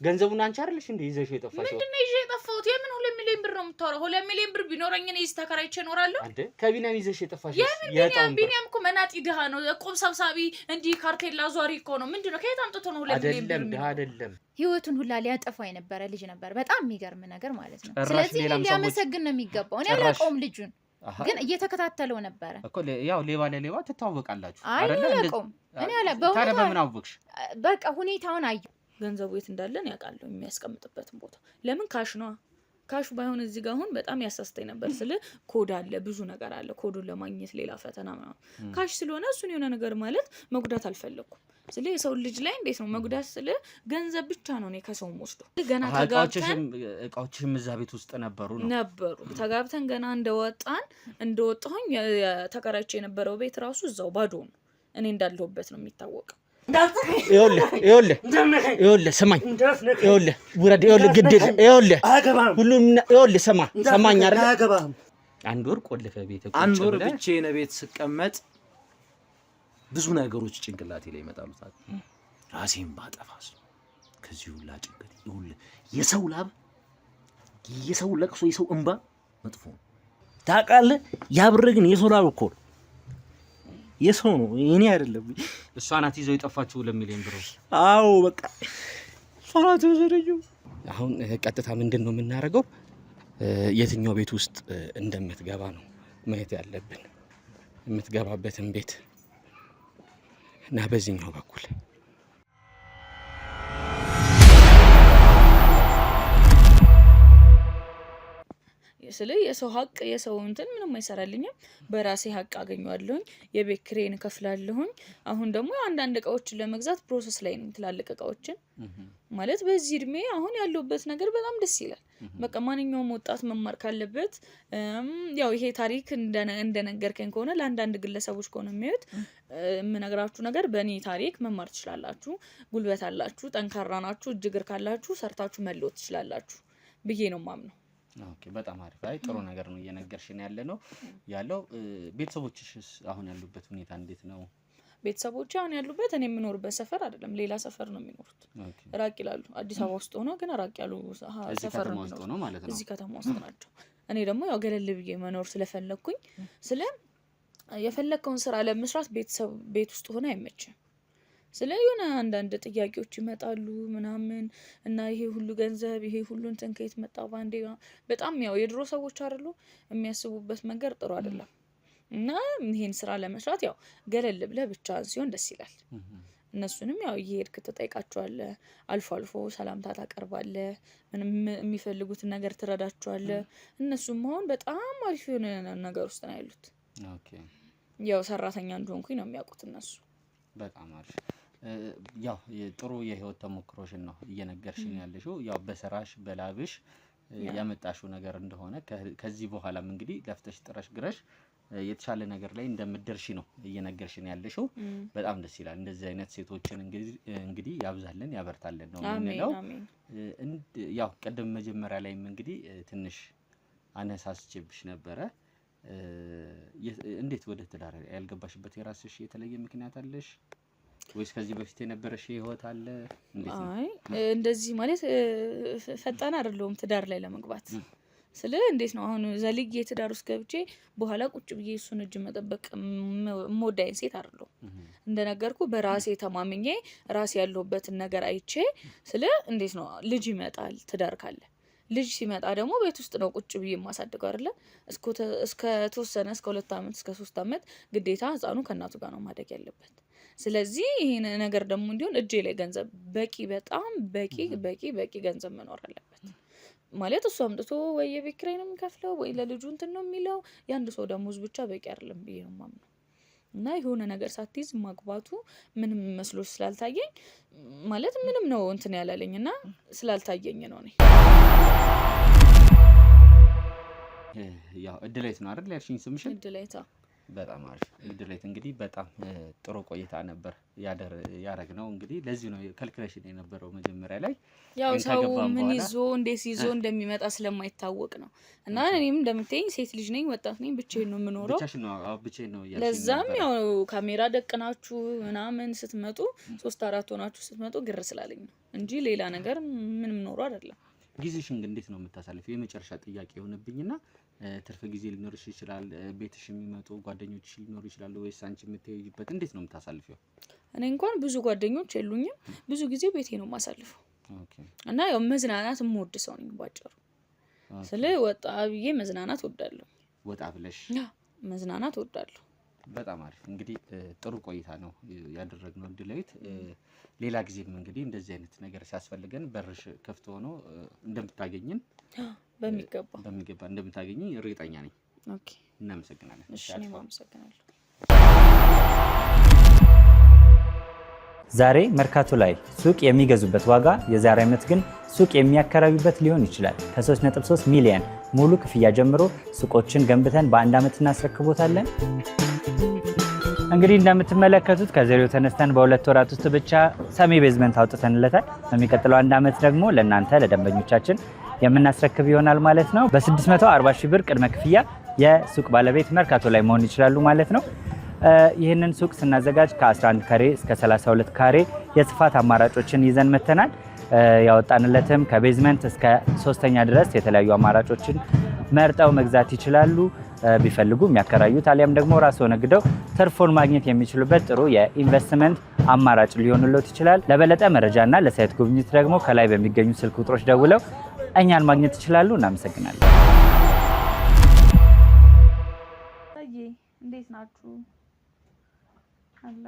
ገንዘቡን አንቺ አይደልሽ እንዴ ይዘሽ የጠፋሽው? ምንድነው ይዤ የጠፋሁት? የምን 2 ሚሊዮን ብር ነው የምታወራው? 2 ሚሊዮን ብር ቢኖረኝ እኔ እዚህ ተከራይቼ እኖራለሁ አንተ? ከቢናም ይዘሽ የጠፋሽው ቢኒያም እኮ መናጢ ድሃ ነው። ቁም ሰብሳቢ እንዲህ ካርቴላ ዟሪ እኮ ነው። ምንድነው ከየት አምጥቶ ነው 2 ሚሊዮን ብር? አይደለም ህይወቱን ሁላ ሊያጠፋ የነበረ ልጅ ነበር። በጣም የሚገርም ነገር ማለት ነው። ስለዚህ ሊያመሰግን ነው የሚገባው። እኔ አላውቀውም ልጁን ግን እየተከታተለው ነበር እኮ። ያው ሌባ ለሌባ ትተዋወቃላችሁ አይደል? እኔ አላ ታዲያ በምን አወቅሽ? በቃ ሁኔታውን አየሁ። ገንዘቡ የት እንዳለን ያውቃለሁ፣ የሚያስቀምጥበትን ቦታ። ለምን ካሽ ነው። ካሹ ባይሆን እዚህ ጋር አሁን በጣም ያሳስተኝ ነበር። ስለ ኮድ አለ፣ ብዙ ነገር አለ። ኮዱን ለማግኘት ሌላ ፈተና ምናምን። ካሽ ስለሆነ እሱን የሆነ ነገር ማለት መጉዳት አልፈለኩም። ስለ የሰው ልጅ ላይ እንዴት ነው መጉዳት? ስለ ገንዘብ ብቻ ነው እኔ ከሰው ወስዶ ገና እቃዎችሽም እዛ ቤት ውስጥ ነበሩ። ተጋብተን ገና እንደወጣሁኝ ተከራይቼ የነበረው ቤት ራሱ እዛው ባዶ ነው። እኔ እንዳለሁበት ነው የሚታወቀው። ይኸውልህ ስማኝ፣ ውረድ፣ ግድል፣ ሁሉም ሰማኝ አይደል? አንድ ወር ቆልፈ ቤት ቁጭ ብለህ አንድ ወር ብቻዬን ቤት ስቀመጥ ብዙ ነገሮች ጭንቅላቴ ላይ ይመጣሉ። ራሴን ባጠፋስ ከዚህ ሁላ ጭንቀት የሰው ላብ፣ የሰው ለቅሶ፣ የሰው እንባ መጥፎ ነው ታውቃለህ። ያብረ ግን የሰው ላብ እኮ የሰው ነው እኔ አይደለም። እሷ ናት ይዘው የጠፋችው 2 ሚሊዮን ብር። አዎ በቃ እሷ ናት ወሰደችው። አሁን ቀጥታ ምንድነው የምናደርገው? የትኛው ቤት ውስጥ እንደምትገባ ነው ማየት ያለብን። የምትገባበትን ቤት እና በዚህኛው በኩል ስለ የሰው ሀቅ የሰው እንትን ምንም አይሰራልኝም። በራሴ ሀቅ አገኘዋለሁኝ። የቤት ኪራይን ከፍላለሁኝ። አሁን ደግሞ አንዳንድ እቃዎችን ለመግዛት ፕሮሰስ ላይ ነኝ። ትላልቅ እቃዎችን ማለት በዚህ እድሜ አሁን ያለውበት ነገር በጣም ደስ ይላል። በቃ ማንኛውም ወጣት መማር ካለበት ያው ይሄ ታሪክ እንደነገርከኝ ከሆነ ለአንዳንድ ግለሰቦች ከሆነ የሚያዩት የምነግራችሁ ነገር በእኔ ታሪክ መማር ትችላላችሁ። ጉልበት አላችሁ፣ ጠንካራ ናችሁ፣ እጅግር ካላችሁ ሰርታችሁ መለወጥ ትችላላችሁ ብዬ ነው ማምነው። ኦኬ በጣም አሪፍ። አይ ጥሩ ነገር ነው እየነገርሽን ያለው። ቤተሰቦችሽስ አሁን ያሉበት ሁኔታ እንዴት ነው? ቤተሰቦች አሁን ያሉበት እኔ የምኖርበት ሰፈር አይደለም፣ ሌላ ሰፈር ነው የሚኖሩት። ራቅ ይላሉ። አዲስ አበባ ውስጥ ሆኖ ግን ራቅ ያሉ ሰፈር ነው ማለት ነው። እዚህ ከተማ ውስጥ ናቸው። እኔ ደግሞ ያው ገለል ብዬ መኖር ስለፈለኩኝ የፈለከውን ስራ ለመስራት ቤት ውስጥ ሆነ አይመችም። ስለ የሆነ አንዳንድ ጥያቄዎች ይመጣሉ ምናምን እና ይሄ ሁሉ ገንዘብ ይሄ ሁሉ እንትን ከየት መጣ ባንዴ። በጣም ያው የድሮ ሰዎች አይደሉ የሚያስቡበት መንገድ ጥሩ አይደለም። እና ይሄን ስራ ለመስራት ያው ገለል ብለህ ብቻ ሲሆን ደስ ይላል። እነሱንም ያው እየሄድክ ትጠይቃቸዋለህ፣ አልፎ አልፎ ሰላምታ ታቀርባለህ፣ ምንም የሚፈልጉትን ነገር ትረዳቸዋለህ። እነሱም አሁን በጣም አሪፍ የሆነ ነገር ውስጥ ነው ያሉት። ያው ሰራተኛ እንደሆንኩኝ ነው የሚያውቁት እነሱ። በጣም አሪፍ። ያው ጥሩ የህይወት ተሞክሮሽን ነው እየነገርሽኝ ያለሽው። ያው በስራሽ በላብሽ ያመጣሽው ነገር እንደሆነ ከዚህ በኋላም እንግዲህ ለፍተሽ ጥረሽ ግረሽ የተሻለ ነገር ላይ እንደምትደርሺ ነው እየነገርሽኝ ያለሽው። በጣም ደስ ይላል። እንደዚህ አይነት ሴቶችን እንግዲህ ያብዛልን ያበርታልን ነው የምንለው። ያው ቀደም መጀመሪያ ላይም እንግዲህ ትንሽ አነሳስቼብሽ ነበረ። እንዴት ወደ ትዳር ያልገባሽበት የራስሽ የተለየ ምክንያት አለሽ ወይስ ከዚህ በፊት የነበረሽ ህይወት አለ? እንዴት ነው? አይ እንደዚህ ማለት ፈጣን አይደለም ትዳር ላይ ለመግባት። እንዴት ነው አሁን ዘልዬ ትዳር ውስጥ ገብቼ በኋላ ቁጭ ብዬ እሱን እጅ መጠበቅ ሞዳይን ሴት አይደለም። እንደነገርኩ በራሴ ተማምኜ ራሴ ያለሁበትን ነገር አይቼ እንዴት ነው ልጅ ይመጣል ትዳር ካለ ልጅ ሲመጣ ደግሞ ቤት ውስጥ ነው ቁጭ ብዬ ማሳደግ አይደለ? እስከ ተወሰነ እስከ 2 አመት እስከ 3 አመት ግዴታ ህፃኑ ከእናቱ ጋር ነው ማደግ ያለበት። ስለዚህ ይሄን ነገር ደግሞ እንዲሆን እጄ ላይ ገንዘብ በጣም በቂ ገንዘብ መኖር አለበት። ማለት እሱ አምጥቶ ወይ የቤት ኪራይ ነው የሚከፍለው ወይ ለልጁ እንትን ነው የሚለው። ያንድ ሰው ደሞዝ ብቻ በቂ አይደለም ብዬ ነው የማምነው። እና የሆነ ነገር ሳትይዝ ማግባቱ ምንም መስሎ ስላልታየኝ ማለት ምንም ነው እንትን ያላለኝና ስላልታየኝ ነው እኔ። ያው እድላይት ነው አይደል ያልሽኝ ስምሽን? እድላይታ በጣም አሪፍ እድሌት እንግዲህ በጣም ጥሩ ቆይታ ነበር ያደረግነው። እንግዲህ ለዚህ ነው ከልክለሽን የነበረው መጀመሪያ ላይ ያው ሰው ምን ይዞ እንዴት ይዞ እንደሚመጣ ስለማይታወቅ ነው። እና እኔም እንደምትይኝ ሴት ልጅ ነኝ፣ ወጣት ነኝ፣ ብቻዬን ነው የምኖረው። ብቻዬን ነው ለዛም ያው ካሜራ ደቅናችሁ ምናምን ስትመጡ 3-4 ሆናችሁ ስትመጡ ግር ስላለኝ ነው እንጂ ሌላ ነገር ምንም ኖሮ አይደለም። ጊዜሽን እንዴት ነው የምታሳልፊው? የመጨረሻ ጥያቄ የሆነብኝና ትርፍ ጊዜ ሊኖርሽ ይችላል፣ ቤትሽ የሚመጡ ጓደኞችሽ ሊኖሩ ይችላሉ፣ ወይስ አንቺ የምትሄጂበት እንዴት ነው የምታሳልፊው? እኔ እንኳን ብዙ ጓደኞች የሉኝም፣ ብዙ ጊዜ ቤቴ ነው የማሳልፈው። እና ያው መዝናናት የምወድ ሰው ነኝ ባጭሩ። ስለ ወጣ ብዬ መዝናናት እወዳለሁ። ወጣ ብለሽ መዝናናት እወዳለሁ። በጣም አሪፍ እንግዲህ ጥሩ ቆይታ ነው ያደረግነው እድላዊት። ሌላ ጊዜም እንግዲህ እንደዚህ አይነት ነገር ሲያስፈልገን በርሽ ክፍት ሆኖ እንደምታገኝን በሚገባ እንደምታገኝኝ እርግጠኛ ነኝ። ኦኬ፣ እናመሰግናለን። እሺ፣ እኔም አመሰግናለሁ። ዛሬ መርካቶ ላይ ሱቅ የሚገዙበት ዋጋ የዛሬ ዓመት ግን ሱቅ የሚያከራዩበት ሊሆን ይችላል። ከ3.3 ሚሊዮን ሙሉ ክፍያ ጀምሮ ሱቆችን ገንብተን በአንድ ዓመት እናስረክቦታለን። እንግዲህ እንደምትመለከቱት ከዜሮ ተነስተን በ2 ወራት ውስጥ ብቻ ሰሚ ቤዝመንት አውጥተንለታል። በሚቀጥለው አንድ ዓመት ደግሞ ለእናንተ ለደንበኞቻችን የምናስረክብ ይሆናል ማለት ነው። በ640 ሺህ ብር ቅድመ ክፍያ የሱቅ ባለቤት መርካቶ ላይ መሆን ይችላሉ ማለት ነው። ይህንን ሱቅ ስናዘጋጅ ከ11 ካሬ እስከ 32 ካሬ የስፋት አማራጮችን ይዘን መተናል። ያወጣንለትም ከቤዝመንት እስከ 3ኛ ድረስ የተለያዩ አማራጮችን መርጠው መግዛት ይችላሉ። ቢፈልጉ የሚያከራዩት አሊያም ደግሞ ራስዎ ነግደው ትርፎን ማግኘት የሚችሉበት ጥሩ የኢንቨስትመንት አማራጭ ሊሆንልዎት ይችላል። ለበለጠ መረጃና ለሳይት ጉብኝት ደግሞ ከላይ በሚገኙ ስልክ ቁጥሮች ደውለው እኛን ማግኘት ይችላሉ። እናመሰግናለን። እንዴት ናችሁ? አላ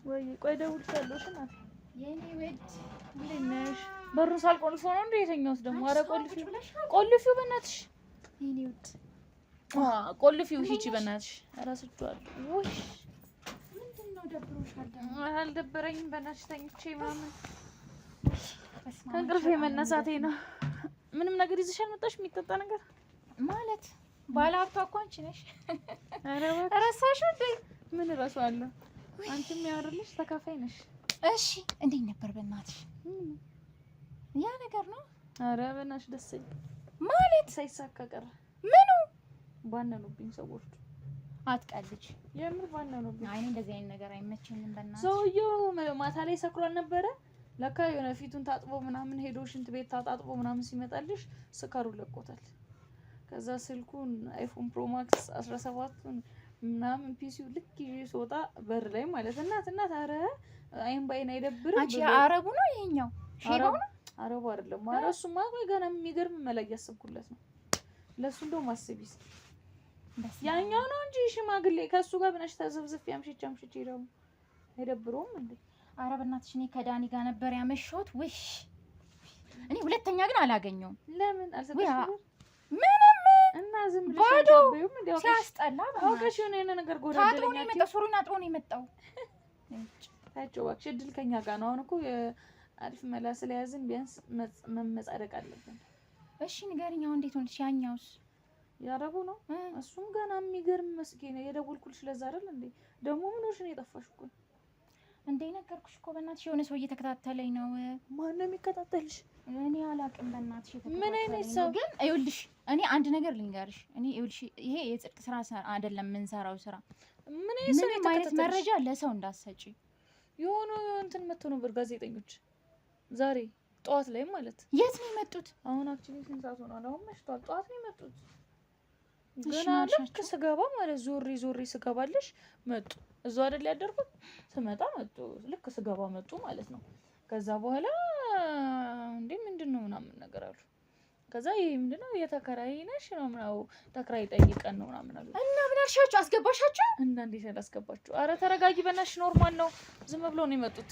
ወይ ቆይ ደውልሻለሁ። እናት የኔ ወድ እንዴት ነሽ? በሩን ሳልቆልፎ ነው እንዴ የተኛሁት ደግሞ? ኧረ ቆልፊው በእናትሽ የኔ ወድ ቆልፊው ሂጂ በእናትሽ። ኧረ ስጫለሁ። ውይ ምንድነው ደብሮሻል? አልደበረኝም በእናትሽ ተኝቼ ምናምን ከእንቅልፌ መነሳቴ ነው። ምንም ነገር ይዘሽ አልመጣሽ? የሚጠጣ ነገር ማለት ባለሀብቷ እኮ አንቺ ነሽ። ኧረ ረሳሽው እንዴ? ምን እረሳዋለሁ? አንቺም ያወራልሽ ተካፋይ ነሽ። እሺ እንዴት ነበር በእናትሽ? ያ ነገር ነው። ኧረ በእናትሽ ደስ ይላል ማለት ሳይሳካ ቀረ። ምኑ ባነኑብኝ ሰዎች? አትቀልጅ። የምር ባነኑብኝ። አይ እንደዚህ አይነት ነገር አይመቸኝም በእናትሽ። ሰውየው ማታ ላይ ሰክሯል ነበረ። ለካ የሆነ ፊቱን ታጥቦ ምናምን ሄዶ ሽንት ቤት ታጣጥቦ ምናምን ሲመጣልሽ ስካሩ ለቆታል። ከዛ ስልኩን አይፎን ፕሮ ማክስ 17ቱን ምናምን ፒሲው ልክ ይዤ ስወጣ በር ላይ ማለት እናት አረ አይን ባይን አይደብርም? አንቺ አረቡ ነው ይሄኛው? ሼባው ነው? አረቡ አይደለም። ኧረ እሱማ ገና የሚገርም መላ እያሰብኩለት ነው። ለሱ እንደው ማስቢስ ያኛው ነው እንጂ ሽማግሌ ከሱ ጋር ብነሽ ተዘብዝፍ ያምሽች ይራው አይደብሮም እንዴ? ኧረ በእናትሽ እኔ ከዳኒ ጋር ነበር ያመሸሁት። ውሽ እኔ ሁለተኛ ግን አላገኘውም። ለምን አልሰጠሽም? ምንም እና ዝም ብለሽ አትገቢውም? እንዴው ሲያስጠላ አውቀሽ የሆነ ነገር ጎዳደለኛ ታጥቦ ሱሪን አጥቦ ነው የመጣው። ታቸው እባክሽ እድል ከኛ ጋር ነው። አሁን እኮ አሪፍ መላ ስለያዝን ቢያንስ መመጻደቅ አለብን። እሺ ንገሪኝ፣ አሁን እንዴት ሆነሽ? ያኛውስ ያረቡ ነው? እሱም ገና የሚገርም መስኪን የደወልኩልሽ ለዛ አይደል እንዴ? ደግሞ ምን ሆነሽ ነው የጠፋሽ እኮ? እንዴ ነገርኩሽ እኮ በእናትሽ የሆነ ሰው እየተከታተለኝ ነው። ማን ነው የሚከታተልሽ? እኔ አላውቅም በእናትሽ። ምን አይነት ሰው ግን? ይኸውልሽ እኔ አንድ ነገር ልንገርሽ። እኔ ይኸውልሽ ይሄ የጽድቅ ስራ አይደለም የምንሰራው ስራ። ምን አይነት ሰው ማለት መረጃ ለሰው እንዳትሰጪ። የሆኑ እንትን መጥቶ ነበር ጋዜጠኞች ዛሬ ጠዋት ላይ ማለት። የት ነው የመጡት? አሁን አክቹሊ ስንት ሰዓት ሆኗል? አሁን መሽቷል። ጠዋት ነው የመጡት። ገና ልክ ስገባ ማለት ዞሬ ስገባልሽ መጡ። እዛው አይደል ያደርኩት? ስመጣ መጡ። ልክ ስገባ መጡ ማለት ነው። ከዛ በኋላ እንዴ ምንድነው ምናምን ነገር አሉ። ከዛ ይሄ ምንድነው የተከራይ ነሽ ነው ምናው ተከራይ ጠይቀን ነው ምናምን አሉ። እና ምን አልሻችሁ? አስገባሻችሁ? እና እንዴት ያላስገባችሁ? አረ ተረጋጊ በእናትሽ፣ ኖርማል ነው። ዝም ብሎ ነው የመጡት።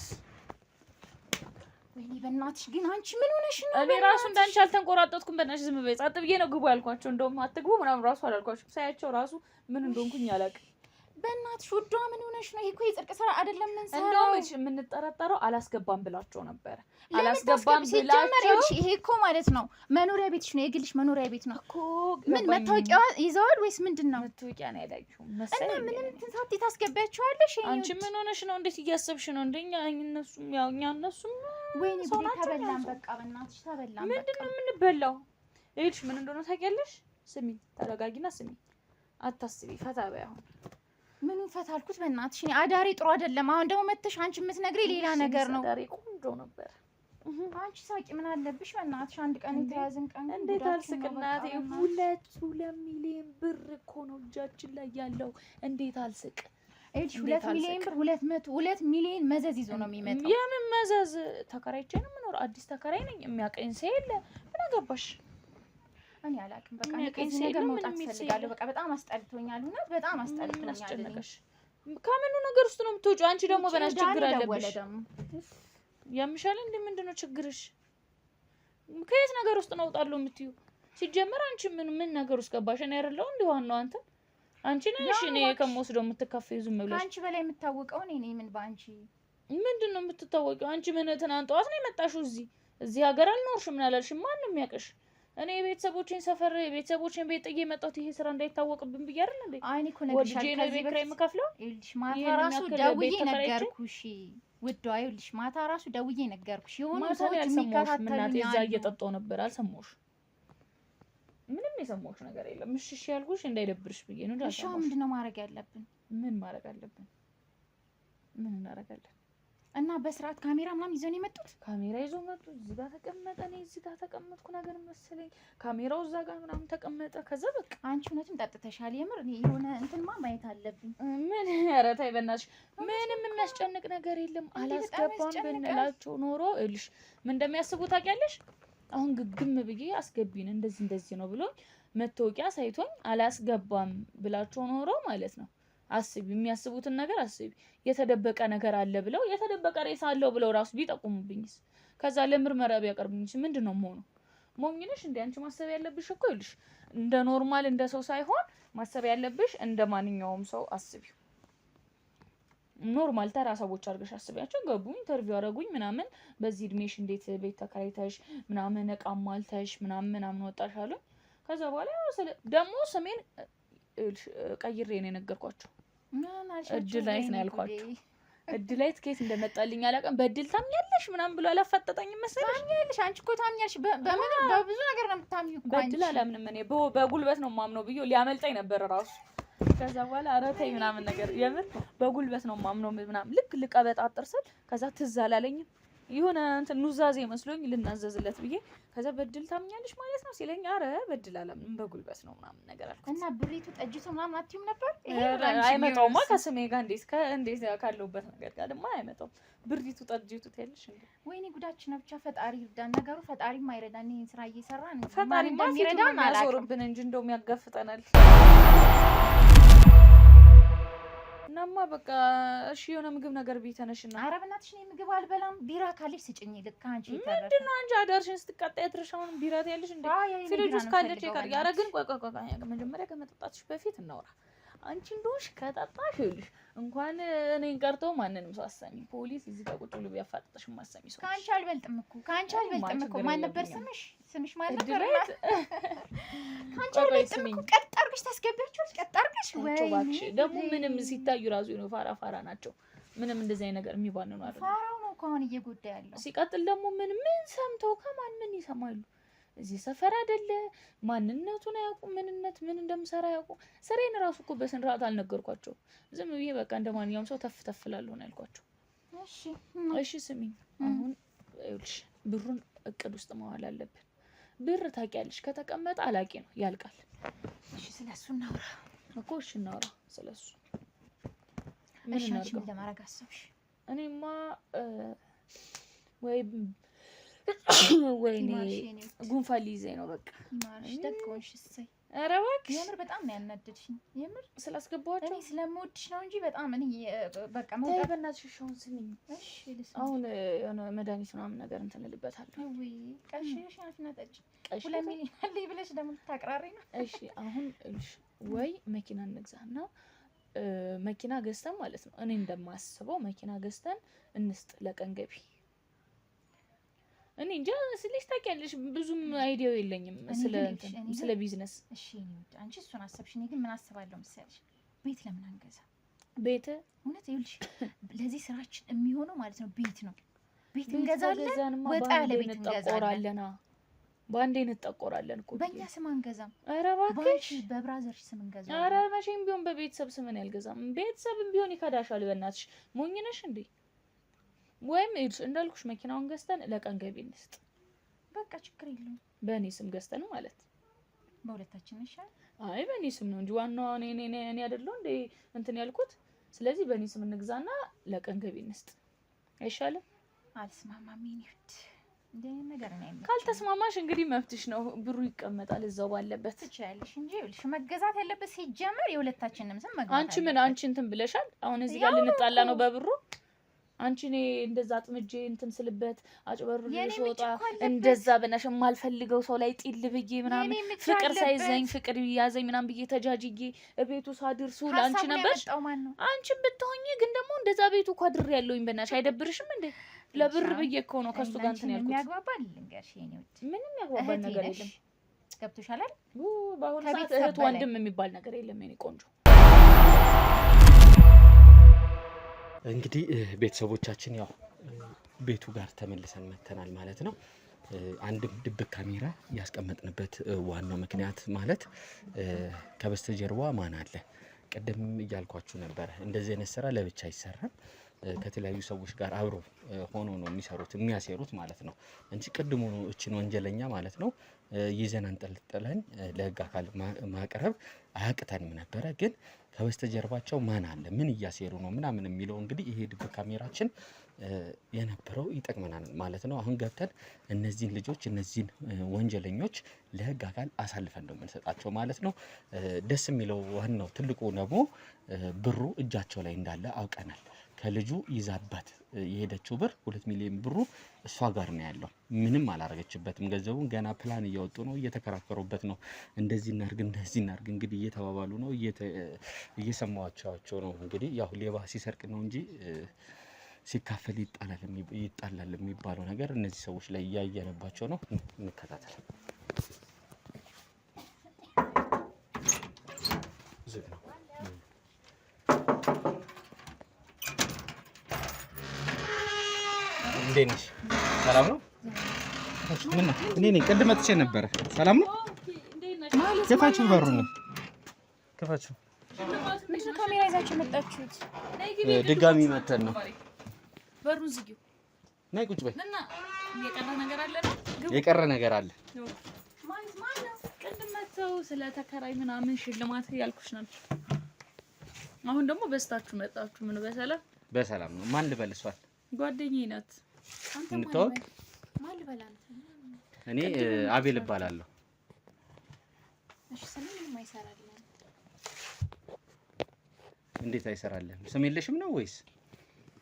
ወይኔ በእናትሽ ግን አንቺ ምን ሆነሽ ነው? እኔ ራሱ እንዳንቺ አልተንቆራጠጥኩም። በእናትሽ ዝም በይ። ጸጥ ብዬ ነው ግቡ ያልኳቸው። እንደውም አትግቡ ምናምን ራሱ አላልኳቸው። ሳያቸው ራሱ ምን እንደሆንኩኝ አላውቅም። በእናትሽ ውዷ ምን ሆነሽ ነው? ይሄ እኮ የጽድቅ ስራ አይደለም። ምን ሰራ እንደውም እሺ የምንጠረጠረው አላስገባም ብላቸው ነበረ። አላስገባም ብላቸው ይሄ እኮ ማለት ነው መኖሪያ ቤትሽ ነው፣ የግልሽ መኖሪያ ቤት ነው እኮ። ምን መታወቂያ ይዘዋል ወይስ ምንድነው? መታወቂያ ነው ያላየሁም እና መሰለኝ። ምንም ትንሳት ታስገባያቸዋለሽ? አንቺ ምን ሆነሽ ነው? እንዴት እያሰብሽ ነው? እንደኛ እነሱም ያው እኛ እነሱም ወይኔ ጉዴ ተበላን። በቃ በእናትሽ ተበላን። ምንድነው የምንበላው? እሺ ምን እንደሆነ ታውቂያለሽ? ስሚ ተረጋጊና ስሚ፣ አታስቢ፣ ፈታ በይ። አሁን ምኑን ፈታ አልኩት? በእናትሽ እኔ አዳሪ ጥሩ አይደለም። አሁን ደግሞ መተሽ አንቺ የምትነግሪኝ ሌላ ነገር ነው። አዳሪ ቆንጆ ነበር። አንቺ ሳቂ ምን አለብሽ? በእናትሽ አንድ ቀን የተያዝን ቀን እንዴት አልስቅናቴ? 2 ሚሊዮን ብር እኮ ነው እጃችን ላይ ያለው። እንዴት አልስቅ? እሺ 2 ሚሊዮን ብር 2 ሚሊዮን መዘዝ ይዞ ነው የሚመጣው። የምን መዘዝ? ተከራይቼ ነው የምኖረው። አዲስ ተከራይ ነኝ። የሚያቀኝ ሰው የለ። ምን አገባሽ? እኔ አላውቅም። በቃ ከዚህ ነገር መውጣት ፈልጋለሁ። በቃ በጣም አስጠልቶኛል። እውነት በጣም አስጠልቶኛል። ከምኑ ነገር ውስጥ ነው የምትወጪው? አንቺ ደግሞ በናሽ ችግር አለብሽ። ያምሻል እንዴ? ምንድነው ችግርሽ? ከየት ነገር ውስጥ ነው እወጣለሁ የምትዩ? ሲጀመር አንቺ ምን ነገር ውስጥ ገባሽ? እኔ አይደለሁ እንዴ ዋናው አንተ? አንቺ ነሽ እኔ ከመወስደው የምትከፈዩ ዝም ብለሽ። አንቺ በላይ የምታወቀው እኔ ነኝ። ምን ባንቺ ምንድነው የምትታወቂው? አንቺ ምን ትናንት ጠዋት ነው የመጣሽው እዚህ ሀገር አልኖርሽም። ምን አላልሽም? ማንም ያውቅሽ። እኔ የቤተሰቦቼን ሰፈር የቤተሰቦቼን ቤት ጥዬ የመጣሁት ይሄ ስራ እንዳይታወቅብን ብዬ አይደል እንዴ? አይኔ እኮ ነግሬሻለሁ። ከዚህ በፊት የምከፍለው ይልሽ ማታ ራሱ ደውዬ ነገርኩሽ። ውዷ ይልሽ ማታ ራሱ ደውዬ ነገርኩሽ። የሆኑ ሰዎች የሚከታተሉኝ እዛ እየጠጣሁ ነበር። አልሰማሁሽ? ምንም የሰማሁሽ ነገር የለም። እሺ ያልኩሽ እንዳይደብርሽ ብዬ ነው። እሺ ምንድነው ማድረግ ያለብን? ምን ማድረግ አለብን? ምን እናደርጋለን? እና በስርዓት ካሜራ ምናምን ይዘው ነው የመጡት። ካሜራ ይዘው መጡ። እዚህ ጋር ተቀመጠ። እኔ እዚህ ጋር ተቀመጥኩ ነገር መሰለኝ። ካሜራው እዛ ጋር ምናምን ተቀመጠ። ከዛ በቃ አንቺ እውነትም ጠጥተሻል። የምር እኔ የሆነ እንትንማ ማየት አለብኝ። ምን ኧረ ተይ በእናትሽ። ምንም የሚያስጨንቅ ነገር የለም። አላስገባም ብንላቸው ኖሮ እልሽ ምን እንደሚያስቡ ታውቂያለሽ? አሁን ግግም ብዬ አስገቢን እንደዚህ ነው ብሎ መታወቂያ ሳይቶኝ አላስገባም ብላቸው ኖሮ ማለት ነው። አስቢ፣ የሚያስቡትን ነገር አስቢ። የተደበቀ ነገር አለ ብለው የተደበቀ ሬሳ አለው ብለው ራሱ ቢጠቁሙብኝስ? ከዛ ለምርመራ ቢያቀርቡኝስ? ምንድነው መሆኑ? ሞኝነሽ እንደ አንቺ ማሰብ ያለብሽ እኮ ይልሽ እንደ ኖርማል እንደ ሰው ሳይሆን ማሰብ ያለብሽ እንደ ማንኛውም ሰው አስቢው። ኖርማል ተራ ሰዎች አድርገሽ አስቢያቸው። ገቡኝ፣ ኢንተርቪው አደረጉኝ ምናምን። በዚህ እድሜሽ እንዴት ቤት ተከራይተሽ ምናምን እቃም አልተሽ ምናምን ወጣሽ አሉኝ። ከዛ በኋላ ደግሞ ስሜን ቀይሬ ነው የነገርኳቸው። እድላይት ነው ያልኳቸው። እድላይት ከየት እንደመጣልኝ አላውቅም። በእድል ታምኛለሽ ምናምን ብሎ አላፋጠጠኝም መሰለሽ። ታምኛለሽ አንቺ እኮ ታምኛለሽ። በምን በብዙ ነገር ነው የምታምኚው እኮ። በእድል አላምንም እኔ በጉልበት ነው የማምነው ብዬ ሊያመልጠኝ ነበር ራሱ። ከዛ በኋላ ኧረ ተይ ምናምን ነገር የምር በጉልበት ነው የማምነው ምናምን ልክ ልቀበጣጥር ስል ከዛ ትዝ አላለኝም። የሆነ እንትን ኑዛዜ መስሎኝ ልናዘዝለት ብዬ ከዛ በድል ታምኛለሽ ማለት ነው ሲለኝ ኧረ በድል አላምንም በጉልበት ነው ምናምን ነገር አልኩት። እና ብሪቱ ጠጅቱ ምናምን አትይም ነበር? አይመጣውማ ከስሜ ጋር እንዴት ካለሁበት ነገር ጋር ደግሞ አይመጣውም። ብሪቱ ጠጅቱ ትያለሽ እንዴ? ወይኔ ጉዳችን ነው። ብቻ ፈጣሪ ይርዳን። ነገሩ ፈጣሪም አይረዳን። ይሄን ስራ እየሰራን ፈጣሪ እንደሚረዳን አላውቅም እንጂ እንደውም ያጋፍጠናል። እናማ በቃ እሺ የሆነ ምግብ ነገር ቢተነሽና። ኧረ በእናትሽ እኔ ምግብ አልበላም። ቢራ ካለሽ ስጭኝ። ልክ አንቺ ይተረፈ ምንድነው አንቺ አዳርሽን ስትቀጣይ ትርሻውን ቢራ ያለሽ እንዴ? ፍሪጅ ውስጥ ካለች ይቀር። ኧረ ግን ቆይ መጀመሪያ ከመጠጣትሽ በፊት እናውራ። አንቺ እንደውሽ ከጠጣሽ ይልሽ እንኳን እኔን ቀርቶ ማንንም ሰው አሰሚ ፖሊስ እዚህ ጋር ቁጭ ብሎ ቢያፋጥጥሽ ማሰሚ ሰው ካንቺ አልበልጥም እኮ ማን ነበር ስምሽ ማን ነበር? ካንቺ አልበልጥም እኮ ቀጥ አድርገሽ ታስገቢያቸዋለሽ። ቀጥ አድርገሽ ወይ እባክሽ ደግሞ ምንም ሲታዩ ራሱ ነው ፋራ ናቸው። ምንም እንደዚህ አይነት ነገር የሚባንኑ አይደለም። ፋራው ነው እኮ አሁን እየጎዳ ያለው። ሲቀጥል ደግሞ ምን ሰምተው ከማን ምን ይሰማሉ? እዚህ ሰፈር አይደለ ማንነቱን አያውቁ። ምን እንደምሰራ አያውቁ። ስሬን ራሱ እኮ በስነ ስርዓት አልነገርኳቸው። ዝም ብዬ በቃ እንደማንኛውም ሰው ተፍ እላለሁ ነው ያልኳቸው። እሺ ስሚኝ፣ አሁን ይኸውልሽ ብሩን እቅድ ውስጥ ማዋል አለብን። ብር ታውቂያለሽ ከተቀመጠ አላቂ ነው ያልቃል። እሺ ስለሱ እናውራ እኮ። እሺ እናውራ ስለሱ። ምን እናድርግ? ለማድረግ አሰብሽ? እኔማ ወይኔ ጉንፋን ሊይዘኝ ነው በቃ። ማርሽ ደቆንሽ እሰይ። ኧረ እባክሽ የምር በጣም ነው ያናደድሽኝ። የምር ስላስገባኋቸው እኔ ስለምወድሽ ነው እንጂ በጣም እኔ በቃ ተይ በእናትሽ አሁን ስሚኝ። እሺ ልስማ። አሁን የሆነ መድኃኒት ምናምን ነገር እንትን እልበታለሁ። ወይ ቀሽሽ አፍና ጠጪ። 2 ሚሊዮን አለኝ ብለሽ ደግሞ ታቅራሪ ነው። እሺ አሁን እልሽ ወይ መኪና እንግዛና መኪና ገዝተን ማለት ነው እኔ እንደማስበው መኪና ገዝተን እንስጥ ለቀን ገቢ። እኔ እንጃ ስለሽ ታውቂያለሽ ብዙም አይዲያው የለኝም ስለ ቢዝነስ። እሺ አንቺ እሱን አሰብሽ፣ እኔ ግን ምን አስባለሁ መሰለሽ ቤት ለምን አንገዛ? ቤት እውነት ይኸውልሽ ለዚህ ስራችን የሚሆነው ማለት ነው ቤት ነው። ቤት እንገዛለን፣ ወጣ ያለ ቤት እንገዛለን። ባንዴ እንጠቆራለን እኮ በእኛ ስም አንገዛም። ኧረ እባክሽ በብራዘርሽ ስም እንገዛለን። ኧረ መቼም ቢሆን በቤተሰብ ስም ነው ያልገዛም። ቤተሰብም ቢሆን ይከዳሻል። በእናትሽ ሞኝ ነሽ እንዴ? ወይም እንዳልኩሽ መኪናውን ገዝተን ለቀን ገቢ እንስጥ። በቃ ችግር የለውም። በእኔ ስም ገዝተን ማለት በሁለታችን ይሻል። አይ በእኔ ስም ነው እንጂ ዋናው እኔ አይደለሁ እንዴ እንትን ያልኩት። ስለዚህ በእኔ ስም እንግዛና ለቀን ገቢ እንስጥ አይሻልም? አልስማማም። ይሄድ እንደ ነገር ነው አይመጣም። ካልተስማማሽ እንግዲህ መፍትሽ ነው። ብሩ ይቀመጣል እዛው ባለበት ትችያለሽ እንጂ ይኸውልሽ መገዛት ያለበት ሲጀመር የሁለታችንም ስም መገዛት። አንቺ እንትን ብለሻል። አሁን እዚህ ጋር ልንጣላ ነው በብሩ። አንቺ እኔ እንደዛ አጥምጄ እንትን ስልበት አጭበርብሬ ወጣ እንደዛ በናሽ የማልፈልገው ሰው ላይ ጢል ብዬ ምናምን ፍቅር ሳይዘኝ ፍቅር ያዘኝ ምናምን ብዬ ተጃጅዬ እቤቱ ሳድርሱ ላንቺ ነበር። አንቺ ብትሆኚ ግን ደግሞ እንደዛ ቤቱ ኳድር ያለውኝ በናሽ አይደብርሽም እንዴ? ለብር ብዬ እኮ ነው ከሱ ጋር እንትን ያልኩት። የሚያግባባል ልንገርሽ የኔ ውድ ምንም ያግባባል ነገር የለም። ገብቶሻል አይደል? በአሁኑ ሰዓት እህት ወንድም የሚባል ነገር የለም የኔ ቆንጆ። እንግዲህ ቤተሰቦቻችን ያው ቤቱ ጋር ተመልሰን መተናል ማለት ነው። አንድም ድብቅ ካሜራ ያስቀመጥንበት ዋናው ምክንያት ማለት ከበስተጀርባ ማን አለ? ቀደም እያልኳችሁ ነበር። እንደዚህ አይነት ስራ ለብቻ አይሰራም። ከተለያዩ ሰዎች ጋር አብሮ ሆኖ ነው የሚያሴሩት ማለት ነው እንጂ ቅድሙ ነው እችን ወንጀለኛ ማለት ነው ይዘን አንጠልጥለን ለህግ አካል ማቅረብ አያቅተንም ነበረ። ግን ከበስተጀርባቸው ማን አለ ምን እያሴሩ ነው ምናምን የሚለው እንግዲህ ይሄ ድብቅ ካሜራችን የነበረው ይጠቅመናል ማለት ነው። አሁን ገብተን እነዚህን ልጆች እነዚህን ወንጀለኞች ለህግ አካል አሳልፈን ነው የምንሰጣቸው ማለት ነው። ደስ የሚለው ዋናው ትልቁ ደግሞ ብሩ እጃቸው ላይ እንዳለ አውቀናል። ከልጁ ይዛባት የሄደችው ብር 2 ሚሊዮን ብሩ እሷ ጋር ነው ያለው። ምንም አላረገችበትም። ገንዘቡን ገና ፕላን እያወጡ ነው፣ እየተከራከሩበት ነው። እንደዚህ እናርግ እንግዲህ እየተባባሉ ነው፣ እየሰማዋቸው ነው። እንግዲህ ያው ሌባ ሲሰርቅ ነው እንጂ ሲካፈል ይጣላል የሚባለው ነገር እነዚህ ሰዎች ላይ እያየነባቸው ነው። እንከታተል። ዝግ ነው። እንዴት ነሽ? ሰላም ነው? ምን ነው? እኔ ነኝ ቅድም መጥቼ ነበረ። ሰላም ነው? ክፈችው፣ በሩን ክፈችው። ምንድን ነው ካሜራ ይዛችሁ መጣችሁት? ድጋሚ መተን ነው። በሩን ዝጊው። ነይ ቁጭ በይ። እና የቀረ ነገር አለ ነው? የቀረ ነገር አለ። ማን ነው? ቅድም መተው ስለ ተከራይ ምናምን ሽልማት ያልኩሽ ነበር። አሁን ደግሞ በስታችሁ መጣችሁ። ምን በሰላም ነው? ማን ልበልሷል? ጓደኛዬ ናት። እንተዋወቅ። ማን ልበላት? እኔ አቤል እባላለሁ። እሺ ስሜ ምንም አይሰራልኝ። እንዴት አይሰራልህም? ስም የለሽም ነው ወይስ?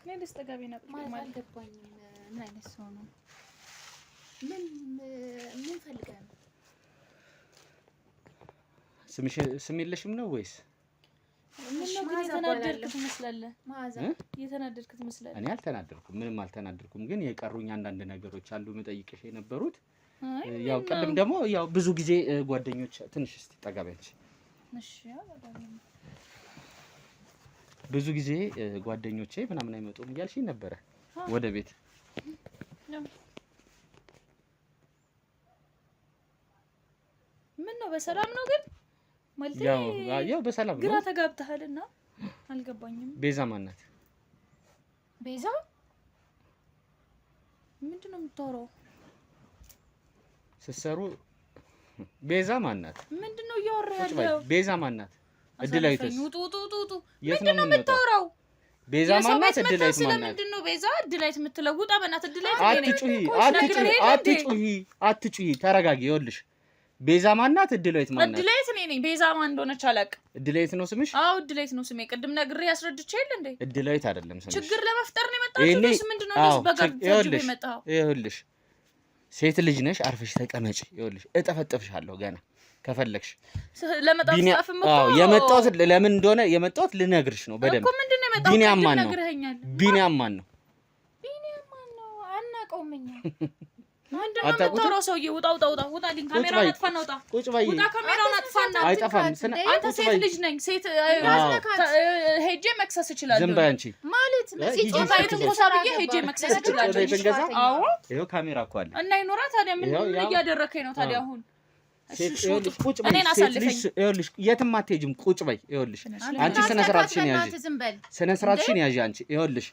እኔ ደስተጋቢ ነበር ማለት አልገባኝም። ምን አይነት ሰው ነው? ምን ፈልገህ ነው? ስም የለሽም ነው ወይስ? ምን ነው ግን የተናደድክ ትመስላለህ? የተናደድክ ትመስላለህ። እኔ አልተናደድኩም፣ ምንም አልተናደድኩም። ግን የቀሩኝ አንዳንድ ነገሮች አሉ መጠይቅሽ የነበሩት። ያው ቀደም ደግሞ ያው ብዙ ጊዜ ጓደኞች ትንሽ እስቲ ጠጋቢያንቺ። እሺ ብዙ ጊዜ ጓደኞቼ ምናምን አይመጡም እያልሽኝ ነበረ ወደ ቤት። ምን ነው በሰላም ነው ግን? ማለት ያው በሰላም ነው። ግራ ተጋብተሃልና አልገባኝም። ቤዛ ማናት? ቤዛ ምንድነው የምታወራው? ስትሰሩ ቤዛ ማናት? ምንድነው እያወራህ ያለው? ቤዛ ማናት? እድላይተስ ጡ ምንድነው የምታወራው? ቤዛ ማናት? እድላይት ማናት? ምንድነው ቤዛ እድላይት የምትለውጣ? በእናትህ እድላይት አትጩሂ፣ ተረጋጊ። ይኸውልሽ ቤዛ ማናት? እድላይት ማናት? እድላይት እኔ ነኝ። ቤዛ ማን እንደሆነች አላውቅም። እድላይት ነው ስምሽ? አዎ እድላይት ነው ስሜ። ቅድም ነግሬ ያስረድቼ የለ እንዴ? እድላይት አይደለም ስምሽ። ችግር ለመፍጠር ነው የመጣችው? ምንድነው እንደዚህ በጋር ተጅብ የመጣው? ይኸውልሽ ሴት ልጅ ነሽ፣ አርፈሽ ተቀመጪ። ይኸውልሽ እጠፈጥፍሻለሁ ገና ከፈለግሽ ለመጣፍ ጻፍም እኮ የመጣሁት ለምን እንደሆነ የመጣሁት ልነግርሽ ነው በደንብ እኮ ምንድነው የመጣሁት ቢኒያም ማን ነው ቢኒያም ማን ነው አናውቀውም እኛ ምንድነው የምታወራው ሰውዬ ውጣ ሊንክ ካሜራውን አጥፋና ውጣ ውጣ ካሜራውን አጥፋና አይጠፋም አንተ ሴት ልጅ ነኝ ሴት ሄጄ መክሰስ እችላለሁ ዝም በይ አንቺ ማለት ጾታዬን ኮሳብዬ ሄጄ መክሰስ እችላለሁ አዎ ይሄው ካሜራ እኮ አለ እና ይኖራ ታዲያ ምን እያደረከኝ ነው ታዲያ አሁን ይኸውልሽ ቁጭ በይ ይኸውልሽ የትም አትሄጂም ቁጭ በይ ይኸውልሽ አንቺ ስነ ስርዓትሽን ያዢ አንቺ ይኸውልሽ